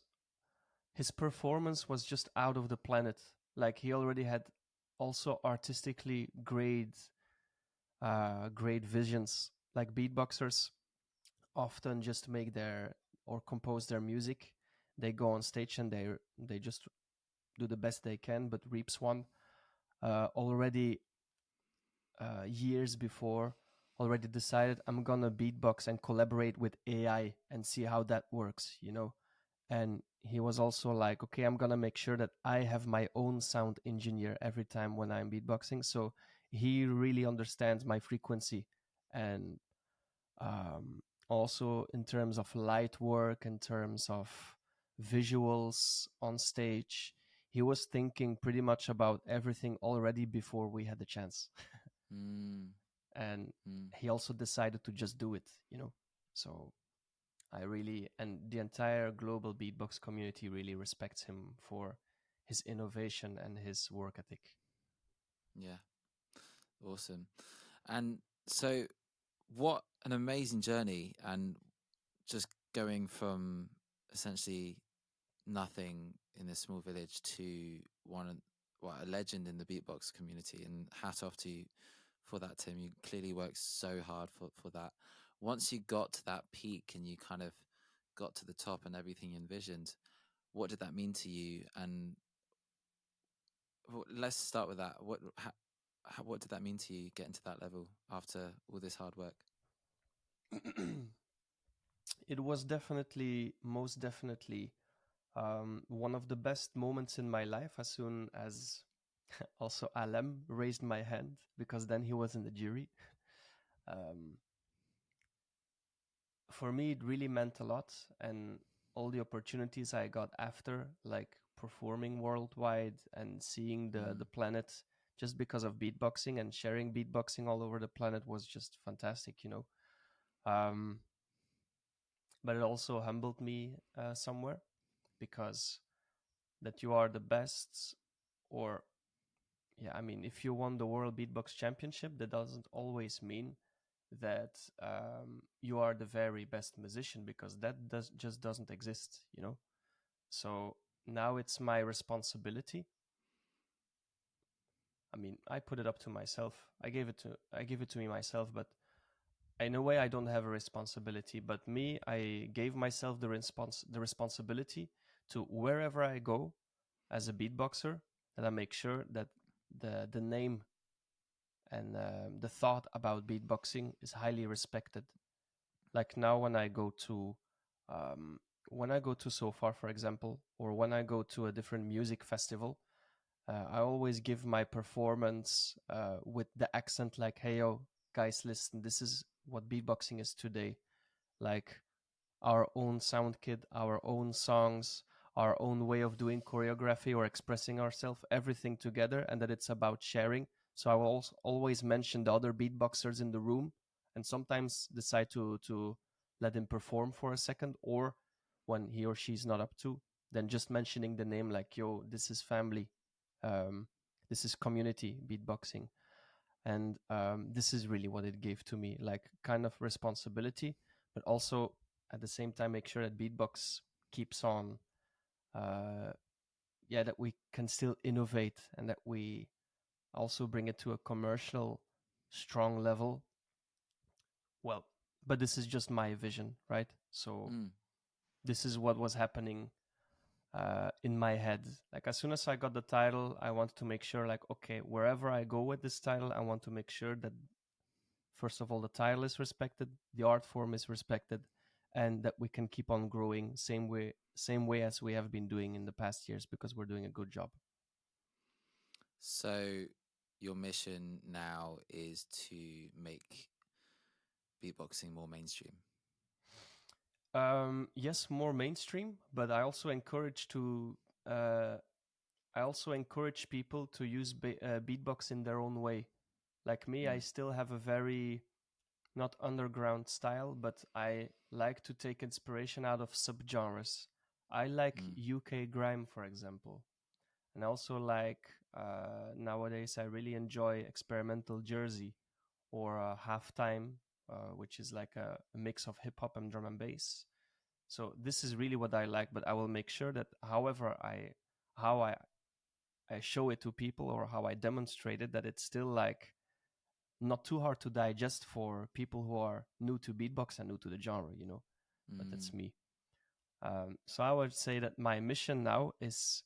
his performance was just out of the planet. Like he already had also artistically great visions. Like beatboxers often just make their or compose their music. They go on stage and they just do the best they can. But Reeps One already years before already decided I'm gonna beatbox and collaborate with AI and see how that works, you know. And he was also like, okay, I'm gonna make sure that I have my own sound engineer every time when I'm beatboxing. So he really understands my frequency, and also in terms of light work, in terms of visuals on stage, he was thinking pretty much about everything already before we had the chance.
Mm,
And
mm,
he also decided to just do it, you know. So I really, and the entire global beatbox community really respects him for his innovation and his work ethic.
yeah, awesome. And so, what an amazing journey, and just going from essentially nothing in this small village to a legend in the beatbox community. And hat off to you for that, Tim. You clearly worked so hard for that. Once you got to that peak and you kind of got to the top and everything you envisioned, what did that mean to you? And let's start with that. What did that mean to you getting to that level after all this hard work?
It was definitely, most definitely, one of the best moments in my life as soon as also Alem raised my hand, because then he was in the jury. Um, for me, it really meant a lot, and all the opportunities I got after, like performing worldwide and seeing the
Mm,
planet just because of beatboxing and sharing beatboxing all over the planet was just fantastic, you know. Um, but it also humbled me somewhere, because that you are the best, or yeah, I mean, if you won the World Beatbox Championship, that doesn't always mean that you are the very best musician, because that just doesn't exist, you know. So now it's my responsibility. I mean, I put it up to myself. I give it to me myself, but in a way I don't have a responsibility. But me, I gave myself the responsibility to wherever I go as a beatboxer, that I make sure that the name and the thought about beatboxing is highly respected. Like now, um, when I go to Sofar, for example, or when I go to a different music festival, I always give my performance with the accent, like, "Hey, yo, guys, listen, this is what beatboxing is today. Like, our own sound kit, our own songs, our own way of doing choreography or expressing ourselves, everything together, and that it's about sharing." So I will also always mention the other beatboxers in the room, and sometimes decide to let him perform for a second, or when he or she's not up to, then just mentioning the name, like, "Yo, this is family, um, this is community beatboxing." And this is really what it gave to me, like kind of responsibility, but also at the same time make sure that beatbox keeps on, uh, yeah, that we can still innovate, and that we also bring it to a commercial strong level. Well, but this is just my vision, right? So
mm.
this is what was happening in my head. Like as soon as I got the title, I wanted to make sure, like, okay, wherever I go with this title, I want to make sure that first of all the title is respected, the art form is respected, and that we can keep on growing same way as we have been doing in the past years, because we're doing a good job.
So your mission now is to make beatboxing more mainstream.
Yes, more mainstream, but I also encourage to uh, I also encourage people to use beatbox in their own way. Like me, I
Mm.
still have a very not underground style, but I like to take inspiration out of subgenres. I like
Mm.
UK grime, for example, and also like nowadays I really enjoy experimental Jersey or halftime, which is like a mix of hip hop and drum and bass. So this is really what I like, but I will make sure that how I show it to people or how I demonstrate it, that it's still like not too hard to digest for people who are new to beatbox and new to the genre, you know. But
Mm.
that's me. So I would say that my mission now is,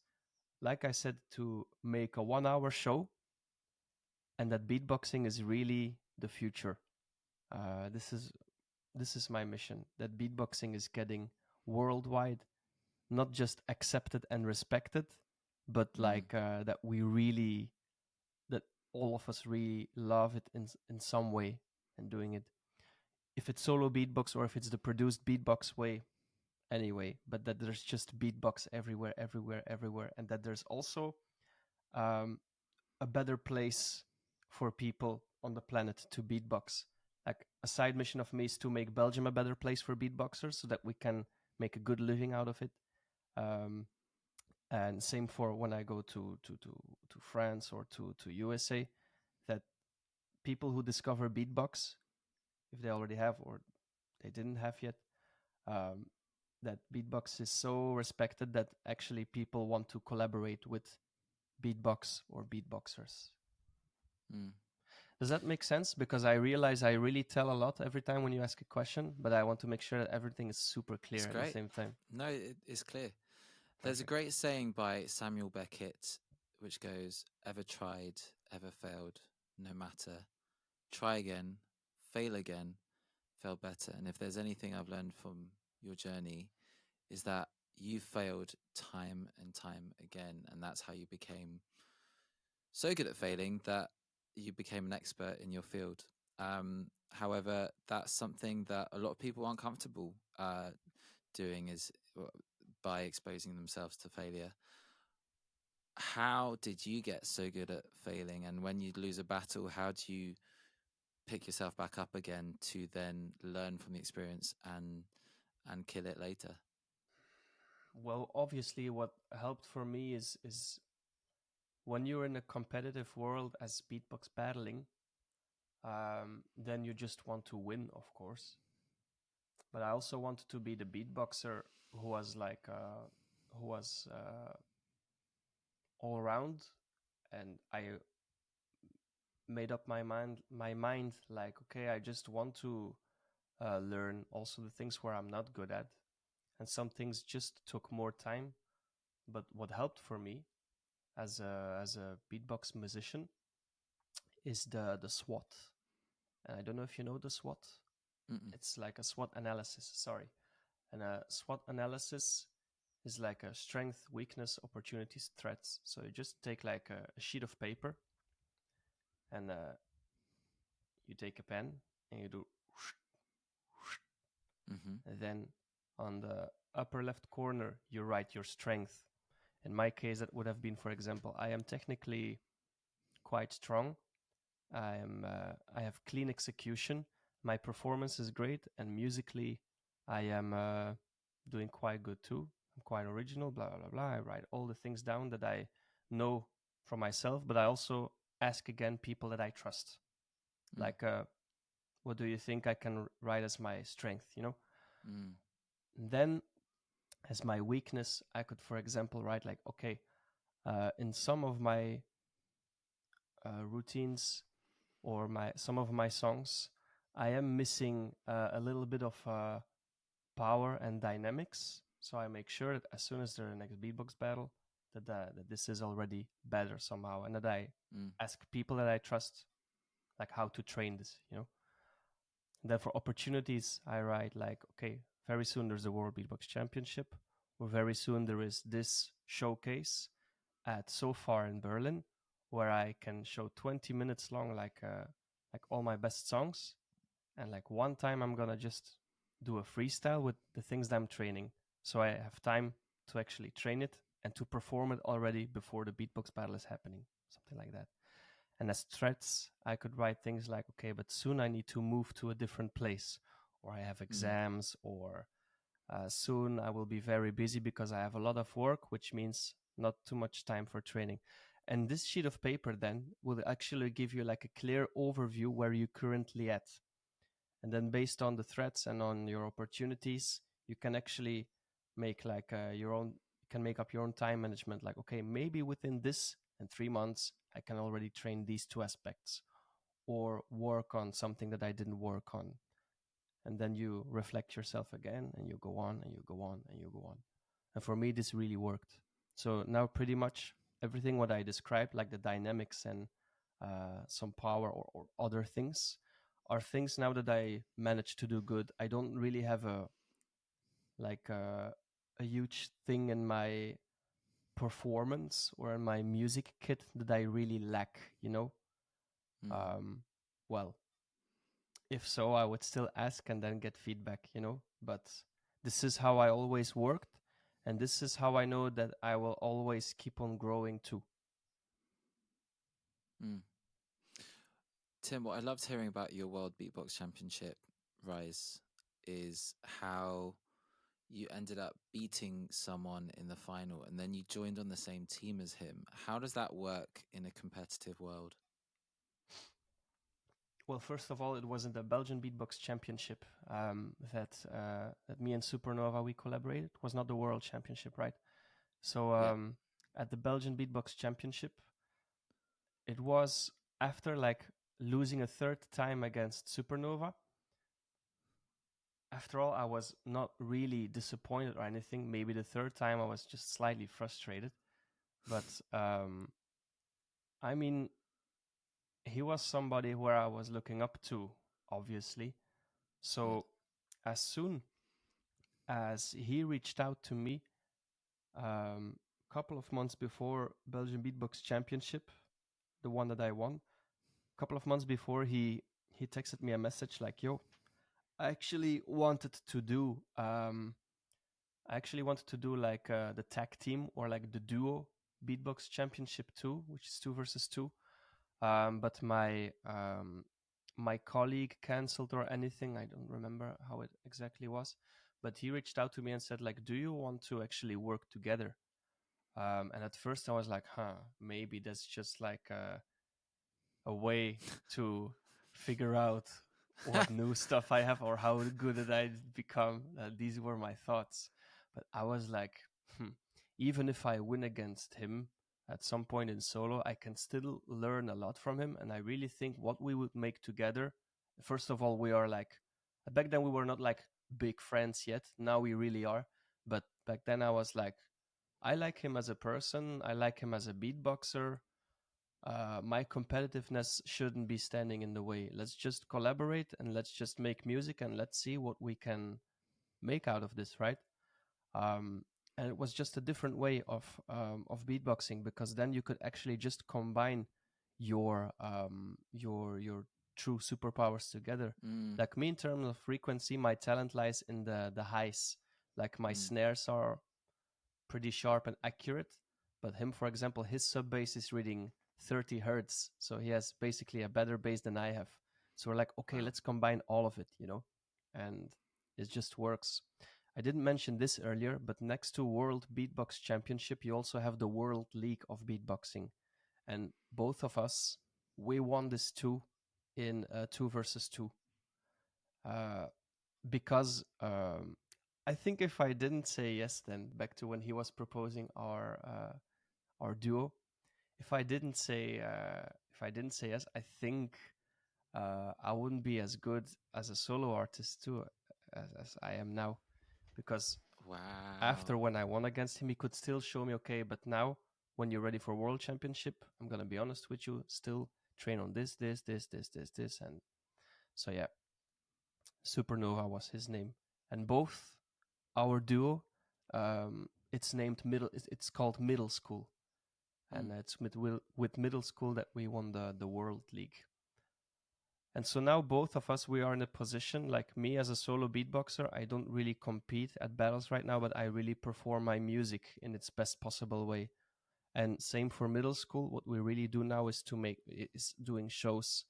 like I said, to make a 1 hour show, and that beatboxing is really the future. This is my mission. That beatboxing is getting worldwide, not just accepted and respected, but
Mm.
like that we really that all of us really love it in some way and doing it. If it's solo beatbox or if it's the produced beatbox way, anyway, but that there's just beatbox everywhere, everywhere, everywhere, and that there's also um, a better place for people on the planet to beatbox. Like a side mission of me is to make Belgium a better place for beatboxers so that we can make a good living out of it. Um, and same for when I go to France or to USA, that people who discover beatbox, if they already have or they didn't have yet, um, that beatbox is so respected that actually people want to collaborate with beatbox or beatboxers.
Mm.
Does that make sense? Because I realize I really tell a lot every time when you ask a question, but I want to make sure that everything is super
It's
clear at the
great.
same time.
No, it's clear. There's a
Perfect.
great saying by Samuel Beckett which goes, "Ever tried, ever failed, no matter. Try again, fail again, fail better." And if there's anything I've learned from your journey, is that you failed time and time again. And that's how you became so good at failing that you became an expert in your field. However, that's something that a lot of people aren't comfortable doing, is by exposing themselves to failure. How did you get so good at failing? And when you lose a battle, how do you pick yourself back up again to then learn from the experience and kill it later?
Well, obviously, what helped for me is when you're in a competitive world as beatbox battling, then you just want to win, of course. But I also wanted to be the beatboxer who was like who was all around, and I made up my mind like, okay, I just want to learn also the things where I'm not good at, and some things just took more time. But what helped for me as a beatbox musician is the SWOT. And I don't know if you know the SWOT.
Mm-mm.
It's like a SWOT analysis. Sorry, and a SWOT analysis is like a strength, weakness, opportunities, threats. So you just take like a sheet of paper, and you take a pen and you do whoosh, whoosh,
Mm-hmm.
and then on the upper left corner you write your strength. In my case, that would have been, for example, I am technically quite strong. I have clean execution. My performance is great, and musically, I am doing quite good too. I'm quite original. Blah blah blah. I write all the things down that I know for myself, but I also ask again people that I trust.
Mm.
Like, what do you think I can write as my strength? You know.
Mm.
And then, as my weakness, I could, for example, write like, okay, in some of my routines or my some of my songs, I am missing a little bit of power and dynamics. So I make sure that as soon as there's a next beatbox battle, that this is already better somehow, and that I
Mm.
ask people that I trust, like how to train this. And then for opportunities, I write like, okay, very soon there's a World Beatbox Championship, or very soon there is this showcase at So Far in Berlin, where I can show 20 minutes long, like all my best songs. And like one time, I'm gonna just do a freestyle with the things that I'm training, so I have time to actually train it, and to perform it already before the beatbox battle is happening, something like that. And as threats, I could write things like, okay, but soon I need to move to a different place, or I have
Mm.
exams, or soon I will be very busy because I have a lot of work, which means not too much time for training. And this sheet of paper then will actually give you like a clear overview where you're currently at. And then based on the threats and on your opportunities, you can actually make like your own, you can make up your own time management. Like, okay, maybe within this and 3 months, I can already train these two aspects or work on something that I didn't work on. And then you reflect yourself again and you go on and you go on and you go on. And for me, this really worked. So now pretty much everything what I described, like the dynamics and some power or other things, are things now that I manage to do good. I don't really have a like a huge thing in my performance or in my music kit that I really lack, you know.
Mm.
Um, well, if so, I would still ask and then get feedback, you know. But this is how I always worked, and this is how I know that I will always keep on growing too.
Mm. Tim, what I loved hearing about your World Beatbox Championship rise is how you ended up beating someone in the final and then you joined on the same team as him. How does that work in a competitive world?
Well, first of all, it was in the Belgian Beatbox Championship that me and Supernova we collaborated. It was not the World Championship, right? So
Yeah.
at the Belgian Beatbox Championship, it was after like losing a third time against Supernova. After all, I was not really disappointed or anything. Maybe the third time I was just slightly frustrated. But I mean, he was somebody where I was looking up to, obviously.
Good.
So as soon as he reached out to me a couple of months before Belgian Beatbox Championship, the one that I won, a couple of months before, he texted me a message like, "Yo, I actually wanted to do like the tag team or like the duo beatbox championship too, which is 2 versus 2. But my colleague canceled or anything. I don't remember how it exactly was, but he reached out to me and said like, "Do you want to actually work together?" And at first I was like, "Huh, maybe that's just like a way to figure out what new stuff I have or how good did I become." These were my thoughts. But I was like, even if I win against him at some point in solo, I can still learn a lot from him. And I really think what we would make together, first of all, we are like, back then we were not like big friends yet. Now we really are. But back then I was like, I like him as a person. I like him as a beatboxer. My competitiveness shouldn't be standing in the way. Let's just collaborate and let's just make music and let's see what we can make out of this, right? Um, and it was just a different way of beatboxing because then you could actually just combine your true superpowers together.
Mm.
Like me, in terms of frequency, my talent lies in the highs. Like my
Mm.
snares are pretty sharp and accurate. But him, for example, his sub bass is reading 30 hertz. So he has basically a better bass than I have. So we're like, okay,
Wow.
let's combine all of it, you know? And it just works. I didn't mention this earlier, but next to World Beatbox Championship, you also have the World League of Beatboxing. And both of us, we won this too in 2 versus 2. Uh, because I think if I didn't say yes, then back to when he was proposing our duo, if I didn't say yes, I think I wouldn't be as good as a solo artist too as I am now. Because after
Wow.
when I won against him, he could still show me, okay, but now when you're ready for World Championship, I'm gonna be honest with you, still train on this, and so yeah, Supernova was his name, and both our duo, it's named middle. It's called Middle School,
Mm.
and it's with Middle School that we won the World League. And so now both of us, we are in a position, like me as a solo beatboxer, I don't really compete at battles right now, but I really perform my music in its best possible way. And same for middle school. What we really do now is doing shows.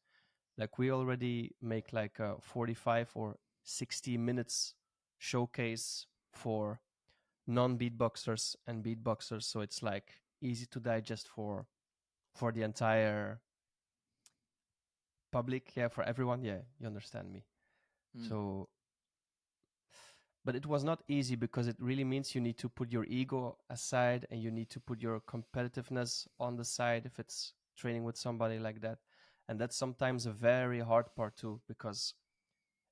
Like we already make like a 45 or 60 minutes showcase for non-beatboxers and beatboxers, so it's like easy to digest for the entire public, yeah, for everyone, yeah, you understand me.
Mm.
So but it was not easy because it really means you need to put your ego aside and you need to put your competitiveness on the side if it's training with somebody like that. And that's sometimes a very hard part too, because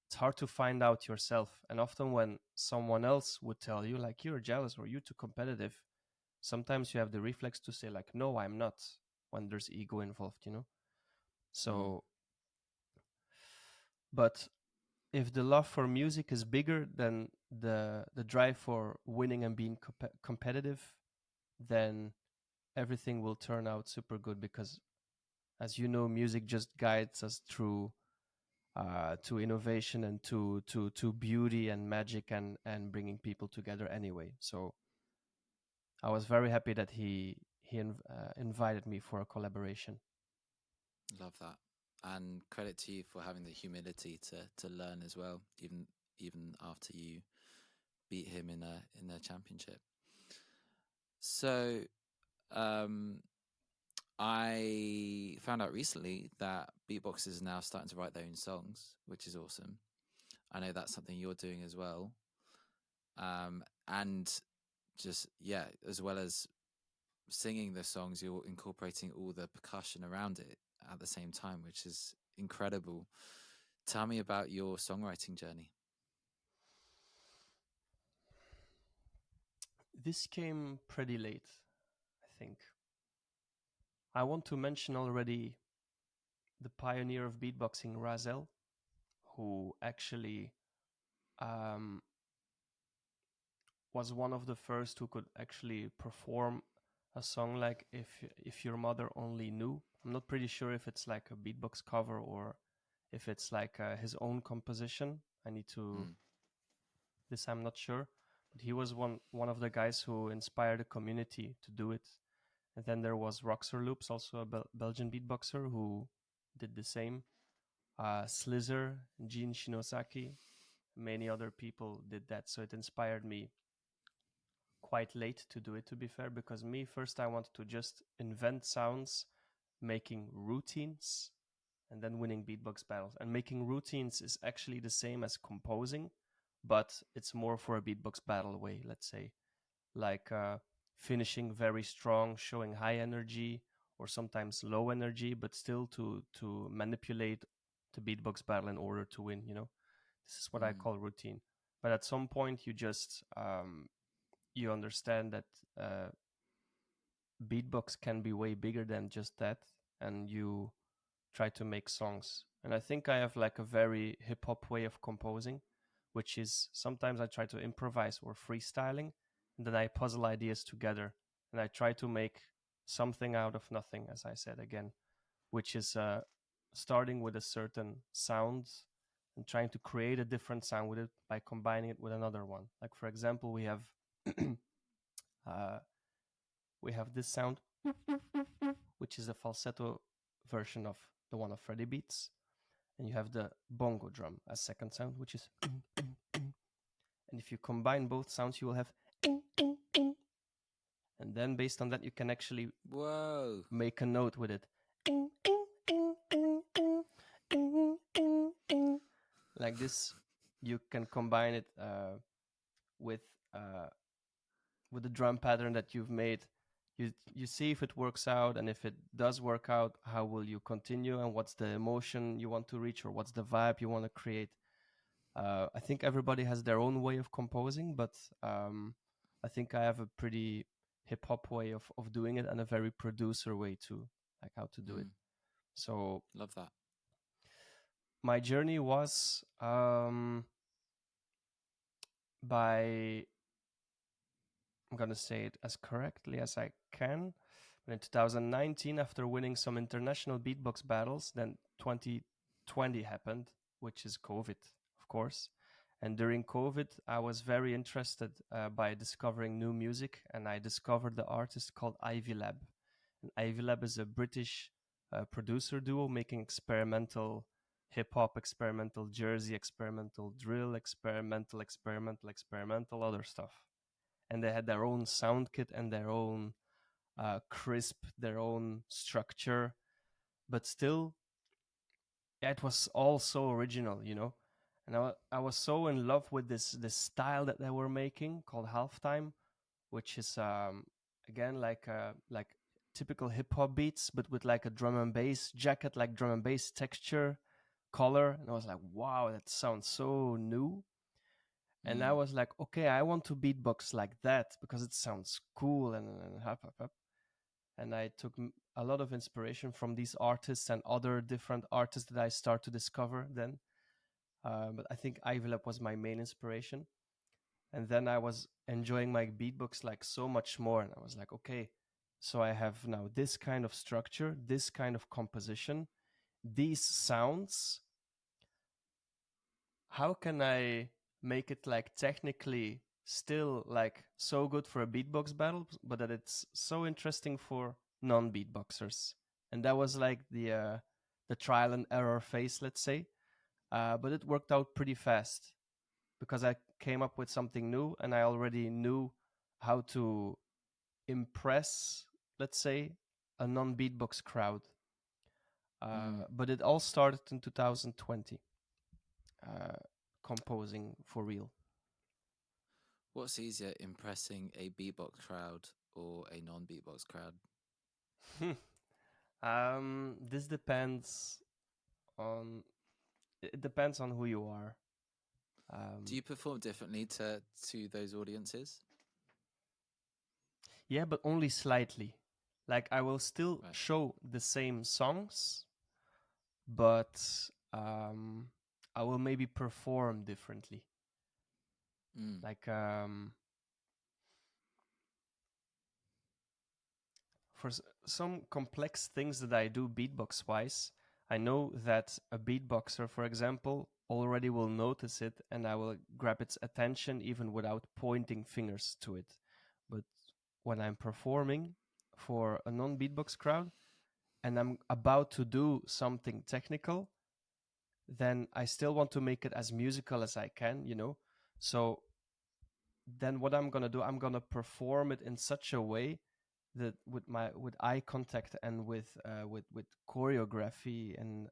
it's hard to find out yourself. And often when someone else would tell you like you're jealous or you're too competitive, sometimes you have the reflex to say like no, I'm not, when there's ego involved, you know.
Mm.
So but if the love for music is bigger than the drive for winning and being competitive, then everything will turn out super good, because as you know, music just guides us through to innovation and to beauty and magic and bringing people together anyway. So I was very happy that he invited me for a collaboration.
Love that. And credit to you for having the humility to learn as well, even after you beat him in a championship. So um I found out recently that beatboxers are now starting to write their own songs, which is awesome. I know that's something you're doing as well. And just, yeah, as well as singing the songs, you're incorporating all the percussion around it at the same time, which is incredible. Tell me about your songwriting journey.
This came pretty late, I think. I want to mention already the pioneer of beatboxing, Razel, who actually um, was one of the first who could actually perform a song like if your mother only knew. I'm not pretty sure if it's like a beatbox cover or if it's like his own composition. I need to
Mm.
this I'm not sure, but he was one of the guys who inspired the community to do it. And then there was Roxer Loops, also a Belgian beatboxer who did the same. Slizzer, Jin Shinosaki, many other people did that. So it inspired me quite late to do it, to be fair, because me first I wanted to just invent sounds, making routines, and then winning beatbox battles. And making routines is actually the same as composing, but it's more for a beatbox battle way, let's say, like finishing very strong, showing high energy, or sometimes low energy, but still to manipulate the beatbox battle in order to win. You know, this is what I
Mm.
call routine. But at some point, you just you understand that uh, beatbox can be way bigger than just that, and you try to make songs. And I think I have like a very hip hop way of composing, which is sometimes I try to improvise or freestyling, and then I puzzle ideas together, and I try to make something out of nothing, as I said again, which is starting with a certain sound and trying to create a different sound with it by combining it with another one. Like for example, uh, we have this sound, which is a falsetto version of the one of Freddie Beats, and you have the bongo drum as second sound, which is, and if you combine both sounds, you will have, and then based on that, you can actually
Whoa.
make a note with it, like this. You can combine it with uh, with the drum pattern that you've made. You see if it works out, and if it does work out, how will you continue, and what's the emotion you want to reach, or what's the vibe you want to create. I think everybody has their own way of composing, but I think I have a pretty hip hop way of doing it, and a very producer way too, like how to do it.
Mm.
So
Love that.
my journey was by, I'm gonna say it as correctly as I can. But in 2019, after winning some international beatbox battles, then 2020 2020 happened, which is COVID, of course. And during COVID, I was very interested by discovering new music, and I discovered the artist called Ivy Lab. And Ivy Lab is a British producer duo making experimental hip hop, experimental Jersey, experimental drill, experimental other stuff. And they had their own sound kit and their own crisp, their own structure, but still, yeah, it was all so original, you know. And I was so in love with this style that they were making called halftime, which is again like typical hip hop beats, but with like a drum and bass jacket, like drum and bass texture, color. And I was like, wow, that sounds so new. And I
Mm.
was like, okay, I want to beatbox like that because it sounds cool and hop, hop, hop. And I took a lot of inspiration from these artists and other different artists that I start to discover then. But I think Ivy Lab was my main inspiration. And then I was enjoying my beatbox like so much more. And I was like, okay, so I have now this kind of structure, this kind of composition, these sounds. How can I make it like technically still like so good for a beatbox battle, but that it's so interesting for non-beatboxers? And that was like the trial and error phase, let's say. But it worked out pretty fast because I came up with something new and I already knew how to impress, let's say, a non-beatbox crowd.
Mm.
But it all started in 2020, uh, composing for real.
What's easier, impressing a beatbox crowd or a non-beatbox crowd?
This depends on it depends on who you are.
Do
Um,
you perform differently to those audiences?
yeah, but only slightly. Like I will still
Right.
show the same songs, but um, I will maybe perform differently.
Mm.
Like for some complex things that I do beatbox wise, I know that a beatboxer, for example, already will notice it and I will grab its attention even without pointing fingers to it. But when I'm performing for a non beatbox crowd and I'm about to do something technical, then I still want to make it as musical as I can, you know? So then what I'm gonna do, I'm gonna perform it in such a way that with eye contact and with choreography and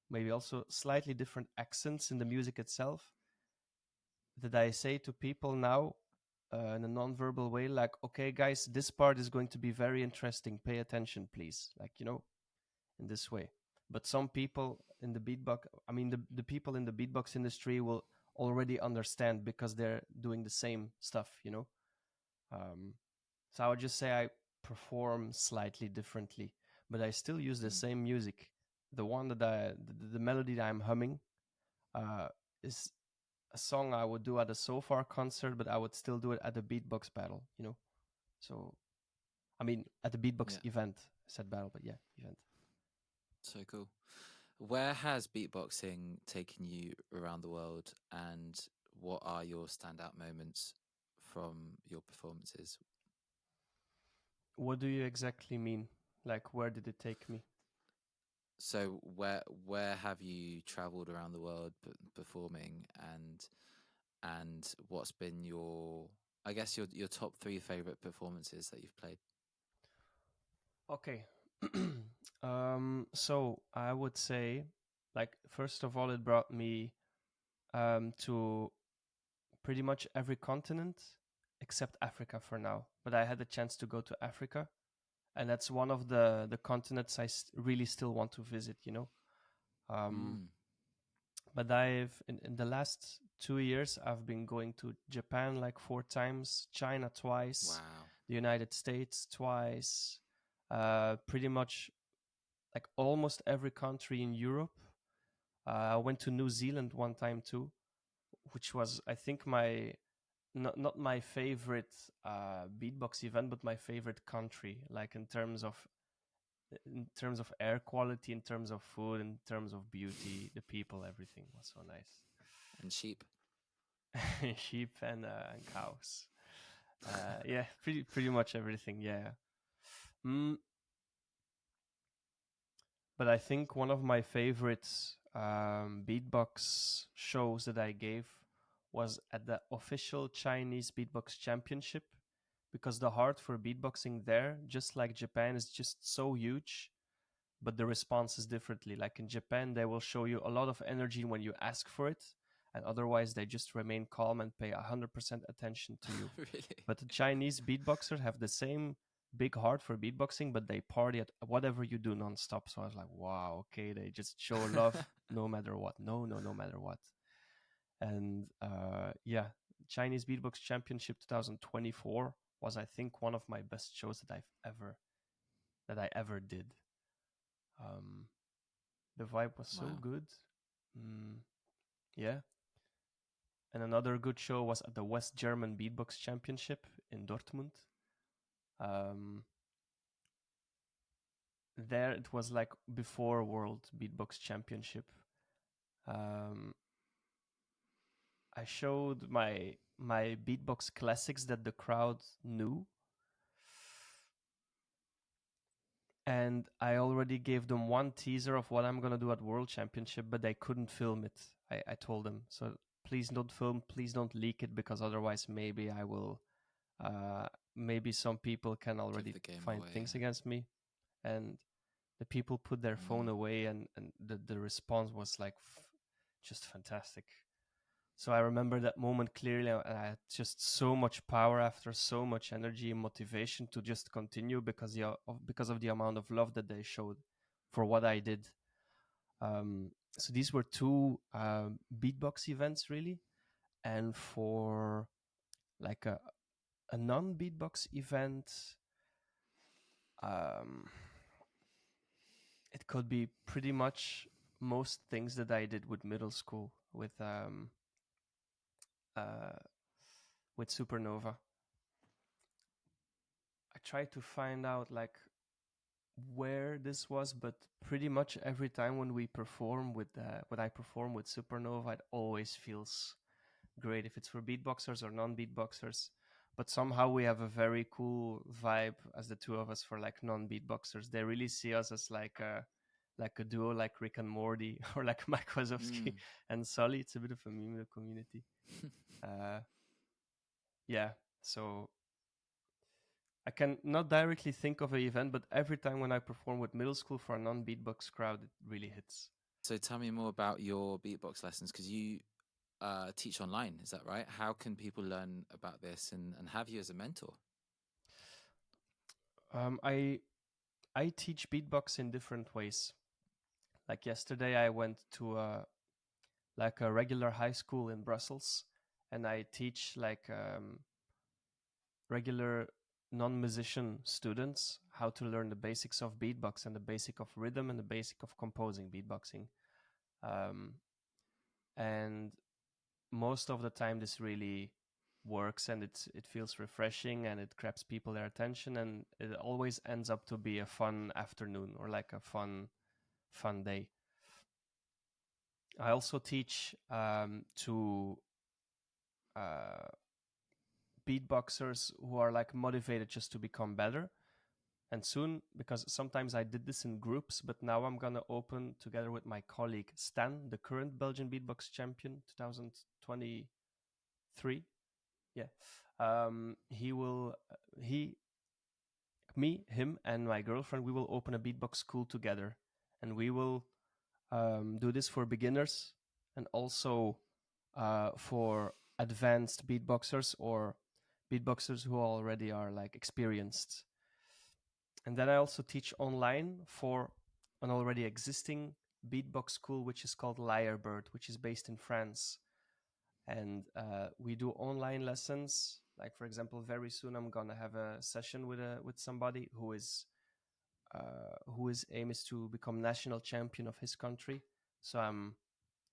maybe also slightly different accents in the music itself, that I say to people now in a non-verbal way, like, okay, guys, this part is going to be very interesting. Pay attention, please. Like, you know, in this way. But some people in the beatbox, I mean, the people in the beatbox industry will already understand because they're doing the same stuff, you know. Um, so I would just say I perform slightly differently, but I still use the
Mm.
same music. The one that the melody that I'm humming, uh, is a song I would do at a So Far concert, but I would still do it at a beatbox battle, you know. So I mean, at the beatbox
Yeah.
event. I said battle, but yeah, event.
So cool. Where has beatboxing taken you around the world, and what are your standout moments from your performances?
What do you exactly mean? Like, where did it take me?
So where have you traveled around the world performing, and what's been your, I guess, your top three favorite performances that you've played?
Okay. So I would say, like, first of all, it brought me to pretty much every continent except Africa for now. But I had the chance to go to Africa, and that's one of the continents I really still want to visit. You know, um,
Mm.
but I've in the last 2 years I've been going to Japan like 4 times, China twice,
Wow.
the United States twice, pretty much like almost every country in Europe. I went to New Zealand one time too, which was I think my not my favorite beatbox event, but my favorite country. Like in terms of in terms of air quality, in terms of food, in terms of beauty, the people, everything was so nice.
And sheep.
Sheep and cows. Yeah, pretty much everything. Yeah. Mm, but I think one of my favorite beatbox shows that I gave was at the official Chinese beatbox championship, because the heart for beatboxing there, just like Japan, is just so huge, but the response is differently. Like in Japan, they will show you a lot of energy when you ask for it, and otherwise they just remain calm and pay 100% attention to you.
Really?
But the Chinese beatboxers have the same big heart for beatboxing, but they party at whatever you do nonstop. So I was like, wow, okay, they just show love no matter what. No matter what. And yeah, Chinese Beatbox Championship 2024 was, I think, one of my best shows that I ever did. Um, the vibe was so
Wow.
good. Mm, yeah. And another good show was at the West German Beatbox Championship in Dortmund. Um, there it was like before World Beatbox Championship. Um, I showed my beatbox classics that the crowd knew, and I already gave them one teaser of what I'm gonna do at World Championship, but they couldn't film it. I told them, so please don't film, please don't leak it, because otherwise maybe I will, maybe some people can
Give
already
the game
find
away.
things against me. And the people put their phone
Mm.
away, and the response was like just fantastic. So I remember that moment clearly, and I had just so much power after, so much energy and motivation to just continue, because of the amount of love that they showed for what I did. So these were two beatbox events really, and for like a non-beatbox event, um, it could be pretty much most things that I did with middle school uh, with Supernova. I tried to find out like where this was, but pretty much every time when I perform with Supernova, it always feels great, if it's for beatboxers or non-beatboxers. But somehow we have a very cool vibe as the two of us for like non-beatboxers. They really see us as like a duo, like Rick and Morty, or like Mike Wazowski
Mm.
and Sully. It's a bit of a meme in the community. Uh, yeah, so I can not directly think of an event, but every time when I perform with middle school for a non-beatbox crowd, it really hits.
So tell me more about your beatbox lessons, because you teach online, is that right? How can people learn about this and have you as a mentor?
Um, I I teach beatbox in different ways. Like yesterday, I went to like a regular high school in Brussels, and I teach like regular non-musician students how to learn the basics of beatbox and the basic of rhythm and the basic of composing beatboxing. Um, and most of the time, this really works, and it feels refreshing, and it grabs people their attention, and it always ends up to be a fun afternoon or like a fun day. I also teach to uh, beatboxers who are like motivated just to become better. And soon, because sometimes I did this in groups, but now I'm gonna open together with my colleague Stan, the current Belgian beatbox champion, 2023. Yeah, he will, me, him, and my girlfriend. We will open a beatbox school together, and we will do this for beginners and also for advanced beatboxers or beatboxers who already are like experienced. And then I also teach online for an already existing beatbox school, which is called Lyrebird, which is based in France. And we do online lessons. Like for example, very soon I'm gonna have a session with somebody who his aim is to become national champion of his country. So I'm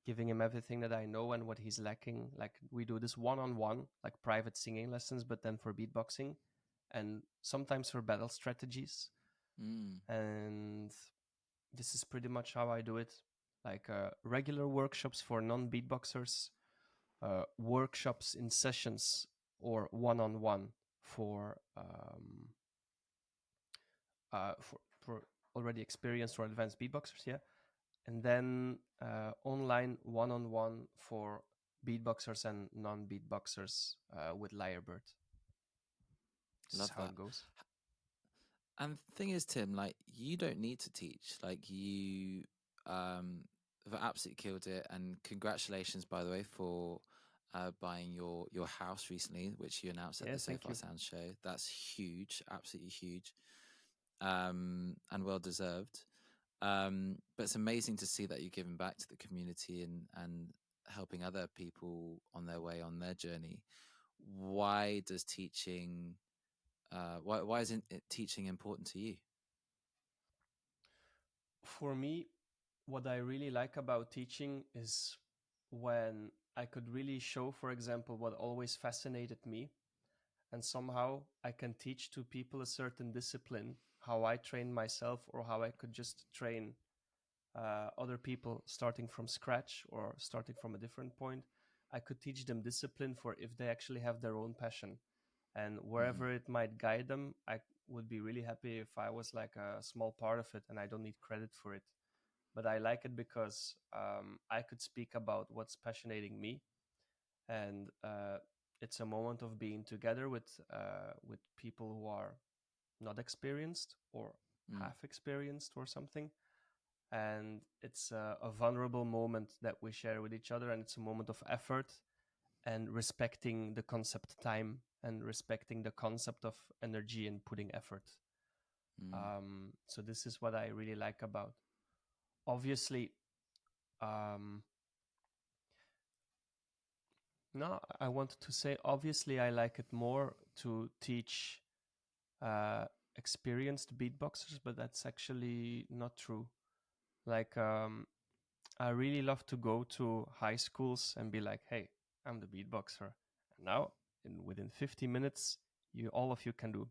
giving him everything that I know and what he's lacking. Like we do this one-on-one, like private singing lessons, but then for beatboxing and sometimes for battle strategies.
Mm.
And this is pretty much how I do it. Like regular workshops for non-beatboxers, workshops in sessions or one-on-one for for already experienced or advanced beatboxers, yeah, and then online one-on-one for beatboxers and non-beatboxers with Lyrebird. This is
Love
how
that.
it goes.
And the thing is, Tim, like you don't need to teach. Like you have absolutely killed it. And congratulations, by the way, for buying your house recently, which you announced at
Yeah,
the So
thank
Far
you.
Sound show. That's huge, absolutely huge, and well deserved. But it's amazing to see that you're giving back to the community and helping other people on their way on their journey. Why does teaching? Why isn't teaching important to you?
For me, what I really like about teaching is when I could really show, for example, what always fascinated me, and somehow I can teach to people a certain discipline, how I train myself, or how I could just train other people starting from scratch or starting from a different point. I could teach them discipline for if they actually have their own passion. And
Mm-hmm.
wherever it might guide them, I would be really happy if I was like a small part of it and I don't need credit for it. But I like it because I could speak about what's passionating me, and it's a moment of being together with people who are not experienced or
Mm,
half experienced or something. And it's a vulnerable moment that we share with each other, and it's a moment of effort and respecting the concept time and respecting the concept of energy and putting effort.
mm.
So this is what I really like about. Obviously, um, no, I wanted to say obviously I like it more to teach uh, experienced beatboxers, but that's actually not true. Like I really love to go to high schools and be like, "Hey, I'm the beatboxer." And now, within 50 minutes, you all of you can do.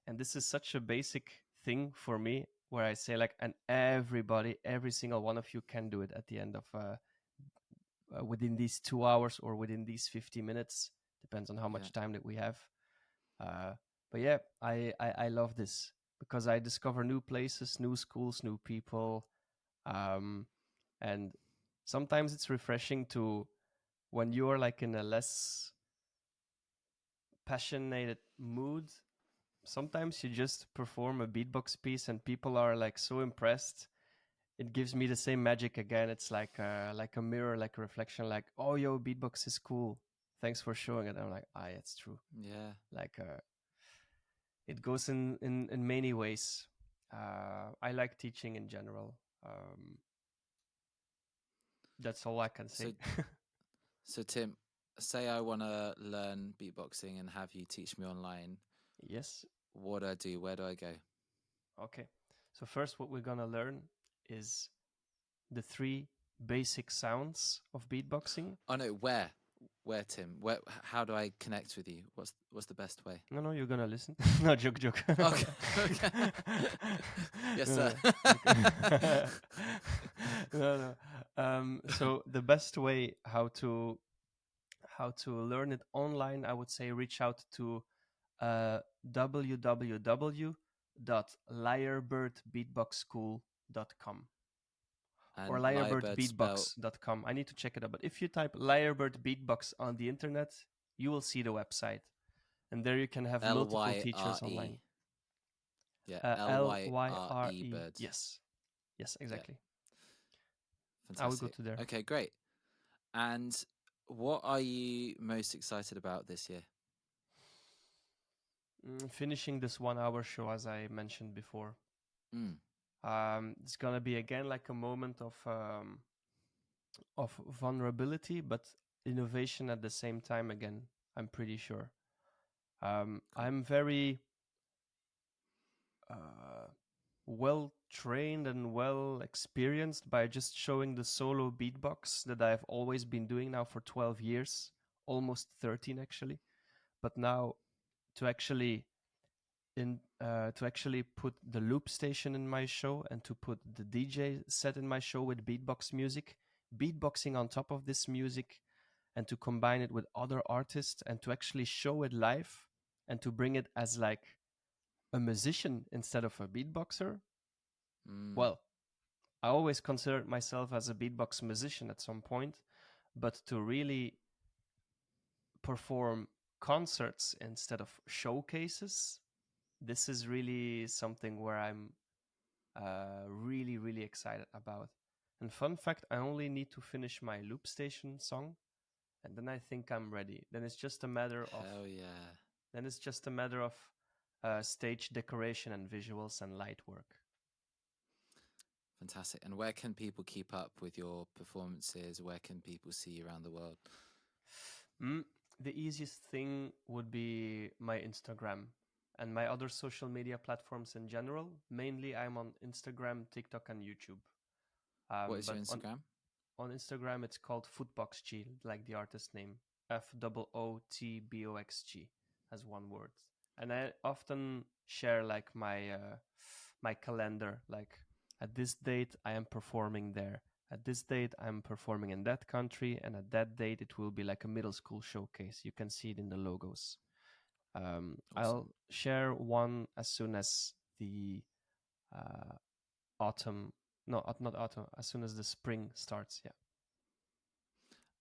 And this is such a basic thing for me, where I say like, and everybody, every single one of you can do it at the end of within these 2 hours or within these 50 minutes. Depends on how
Yeah.
much time that we have. Uh, but yeah, I love this because I discover new places, new schools, new people, um, and sometimes it's refreshing to when you are like in a less passionate mood. Sometimes you just perform a beatbox piece and people are like so impressed. It gives me the same magic again. It's like a mirror, like a reflection. Like, oh, yo, beatbox is cool. Thanks for showing it. I'm like, ah, yeah, it's true.
Yeah.
Like, it goes in many ways. I like teaching in general. That's all I can
So
say.
so Tim, say I want to learn beatboxing and have you teach me online.
Yes.
What do I do? Where do I go?
Okay. So first, what we're gonna learn is the three basic sounds of beatboxing.
Oh no, where? Where, Tim? Where? How do I connect with you? What's the best way?
No, no, you're gonna listen. No, joke, joke.
Okay. Okay. Yes,
No,
sir.
no. Okay. No, no. So the best way how to learn it online, I would say reach out to www.lyrebirdbeatboxschool.com or
And Lyrebird spell
lyrebirdbeatbox.com. I need to check it out, but if you type Lyrebird Beatbox on the internet, you will see the website, and there you can have multiple teachers
Lyre.
online.
Yeah,
L
Lyre
Y R E.
bird.
Yes, yes,
Yeah,
exactly. I will go
fantastic.
to there.
Okay, great. And what are you most excited about this year?
Finishing this 1 hour show, as I mentioned before.
Mm,
It's gonna be again like a moment of vulnerability, but innovation at the same time. Again, I'm pretty sure.
cool.
I'm very uh, well trained and well experienced by just showing the solo beatbox that I've always been doing now for 12 years almost 13 actually. But now to actually to actually put the loop station in my show and to put the DJ set in my show with beatbox music, beatboxing on top of this music, and to combine it with other artists and to actually show it live and to bring it as like a musician instead of a beatboxer.
Mm.
Well, I always considered myself as a beatbox musician at some point, but to really perform concerts instead of showcases, this is really something where I'm really, really excited about. And fun fact, I only need to finish my loop station song, and then I think I'm ready.
Hell yeah.
Then it's just a matter of stage decoration and visuals and light work.
Fantastic. And where can people keep up with your performances? Where can people see you around the world?
Mm, the easiest thing would be my Instagram and my other social media platforms in general. Mainly, I'm on Instagram, TikTok, and YouTube.
What is your
But
Instagram?
on Instagram, it's called Footbox G, like the artist name, FOOTBOXG, as one word. And I often share like my calendar, like at this date I am performing there. At this date I'm performing in that country, and at that date it will be like a middle school showcase. You can see it in the logos.
Awesome.
I'll share one as soon as the uh, autumn. No, not autumn. As soon as the spring starts. Yeah.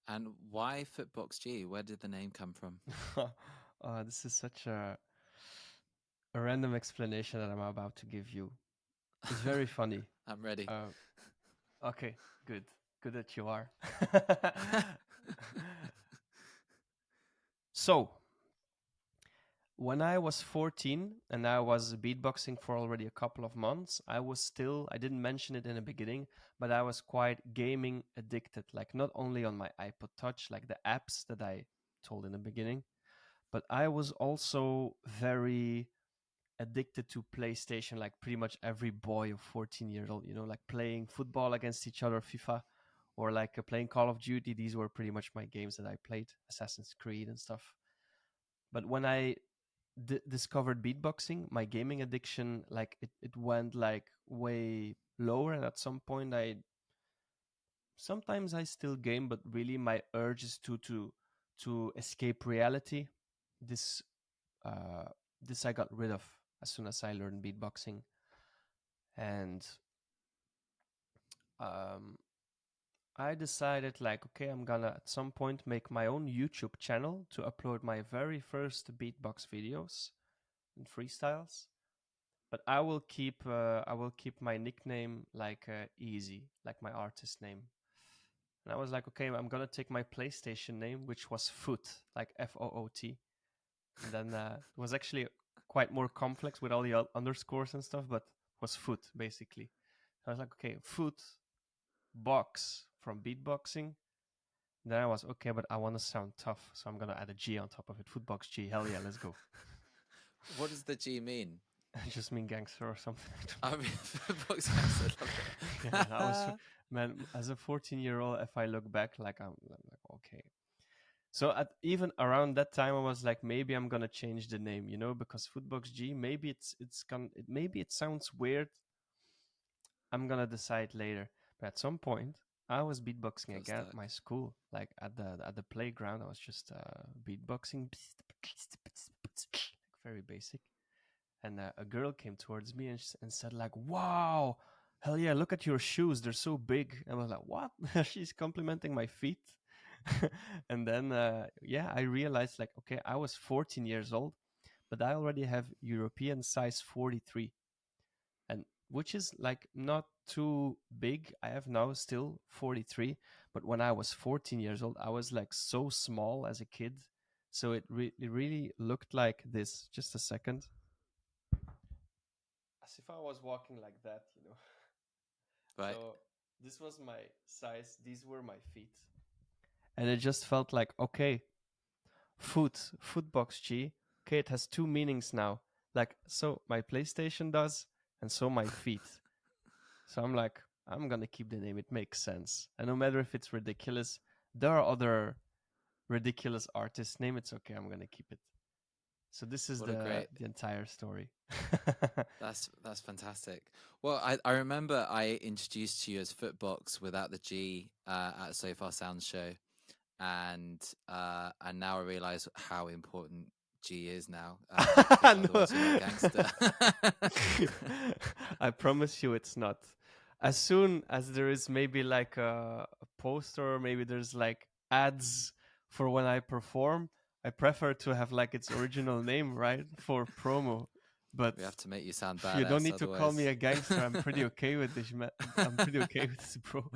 And why Footbox G? Where did the name come from?
This is such a random explanation that I'm about to give you. It's very funny.
I'm ready.
Uh, okay, good. Good that you are. So, when I was 14 and I was beatboxing for already a couple of months, I didn't mention it in the beginning, but I was quite gaming addicted. Like, not only on my iPod Touch, like the apps that I told in the beginning, but I was also very addicted to PlayStation, like pretty much every boy of 14 years old, like playing football against each other, FIFA, or like playing Call of Duty. These were pretty much my games that I played, Assassin's Creed and stuff. But when I discovered beatboxing, my gaming addiction, like it went like way lower. And at some point, sometimes I still game, but really my urge is to escape reality. This uh, this I got rid of as soon as I learned beatboxing, and um, I decided like, okay, I'm gonna at some point make my own YouTube channel to upload my very first beatbox videos and freestyles. But I will keep my nickname like Easy, like my artist name. And I was like, okay, I'm gonna take my PlayStation name, which was Foot, like FOOT. And then it was actually quite more complex with all the underscores and stuff, but it was Foot basically. I was like, okay, Foot box from beatboxing. Then I was okay, but I want to sound tough, so I'm gonna add a G on top of it. Footbox G, hell yeah, let's go.
What does the G mean?
I just mean gangster or something.
I mean, Footbox Gangster, love
Yeah, I was
it.
man as a 14-year-old. If I look back, like I'm like okay. So at even around that time, I was like, maybe I'm gonna change the name, because Footbox G. Maybe maybe it sounds weird. I'm gonna decide later. But at some point, I was beatboxing
Got
again at
stuck.
my school, like at the playground. I was just beatboxing, like very basic. And a girl came towards me and said like, "Wow, hell yeah! Look at your shoes; they're so big." And I was like, "What?" She's complimenting my feet. And then yeah, I realized like, okay, I was 14 years old, but I already have European size 43, and which is like not too big. I have now still 43, but when I was 14 years old, I was like so small as a kid. So it really looked like this. Just a second. As if I was walking like that.
Right.
So this was my size, these were my feet. And it just felt like, okay, Footbox G. Okay, it has two meanings now. Like, so my PlayStation does, and so my feet. So I'm like, I'm gonna keep the name. It makes sense. And no matter if it's ridiculous, there are other ridiculous artist name, it's okay. I'm gonna keep it. So this is
What a great.
the entire story.
That's fantastic. Well, I remember I introduced you as Footbox without the G at So Far Sounds show, and now I realize how important G is now, because
No.
otherwise you're not gangster.
I promise you it's not. As soon as there is maybe like a poster, maybe there's like ads for when I perform, I prefer to have like its original name, right? For promo. But
We have to make you sound
you don't
badass,
need to call me
otherwise.
a gangster. I'm pretty okay with this, I'm pretty okay with this, bro.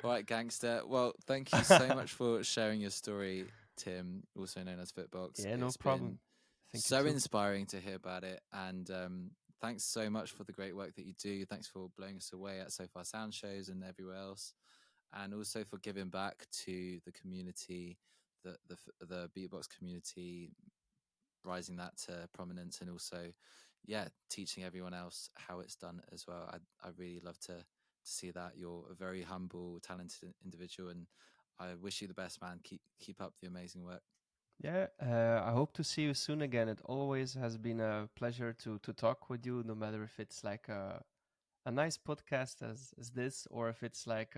All right, gangster. Well, thank you so much for sharing your story, Tim, also known as Fitbox.
Yeah, no
It's
problem.
been
Thank you
so
too.
inspiring to hear about it, and thanks so much for the great work that you do. Thanks for blowing us away at So Far Sound shows and everywhere else, and also for giving back to the community, the beatbox community, rising that to prominence, and also, yeah, teaching everyone else how it's done as well. I really love to see that. You're a very humble, talented individual, and I wish you the best, man. Keep up the amazing work.
Yeah, I hope to see you soon again. It always has been a pleasure to talk with you, no matter if it's like a nice podcast as this, or if it's like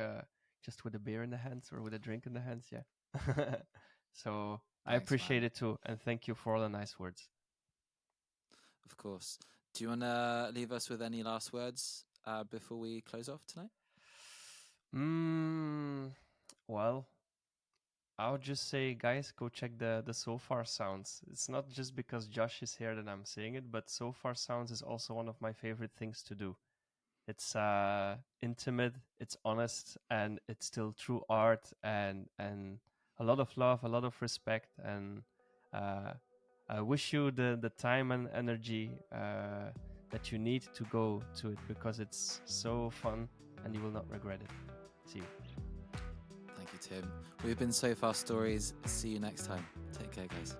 just with a beer in the hands or with a drink in the hands. Yeah. So I
Thanks,
appreciate
man.
it too, and thank you for all the nice words.
Of course. Do you want to leave us with any last words before we close off tonight?
Mm, well, I would just say, guys, go check the So Far Sounds. It's not just because Josh is here that I'm saying it, but So Far Sounds is also one of my favorite things to do. It's intimate, it's honest, and it's still true art, and a lot of love, a lot of respect, and uh, I wish you the time and energy that you need to go to it, because it's so fun and you will not regret it. See you.
Thank you, Tim. We've been So Far Stories. See you next time. Take care, guys.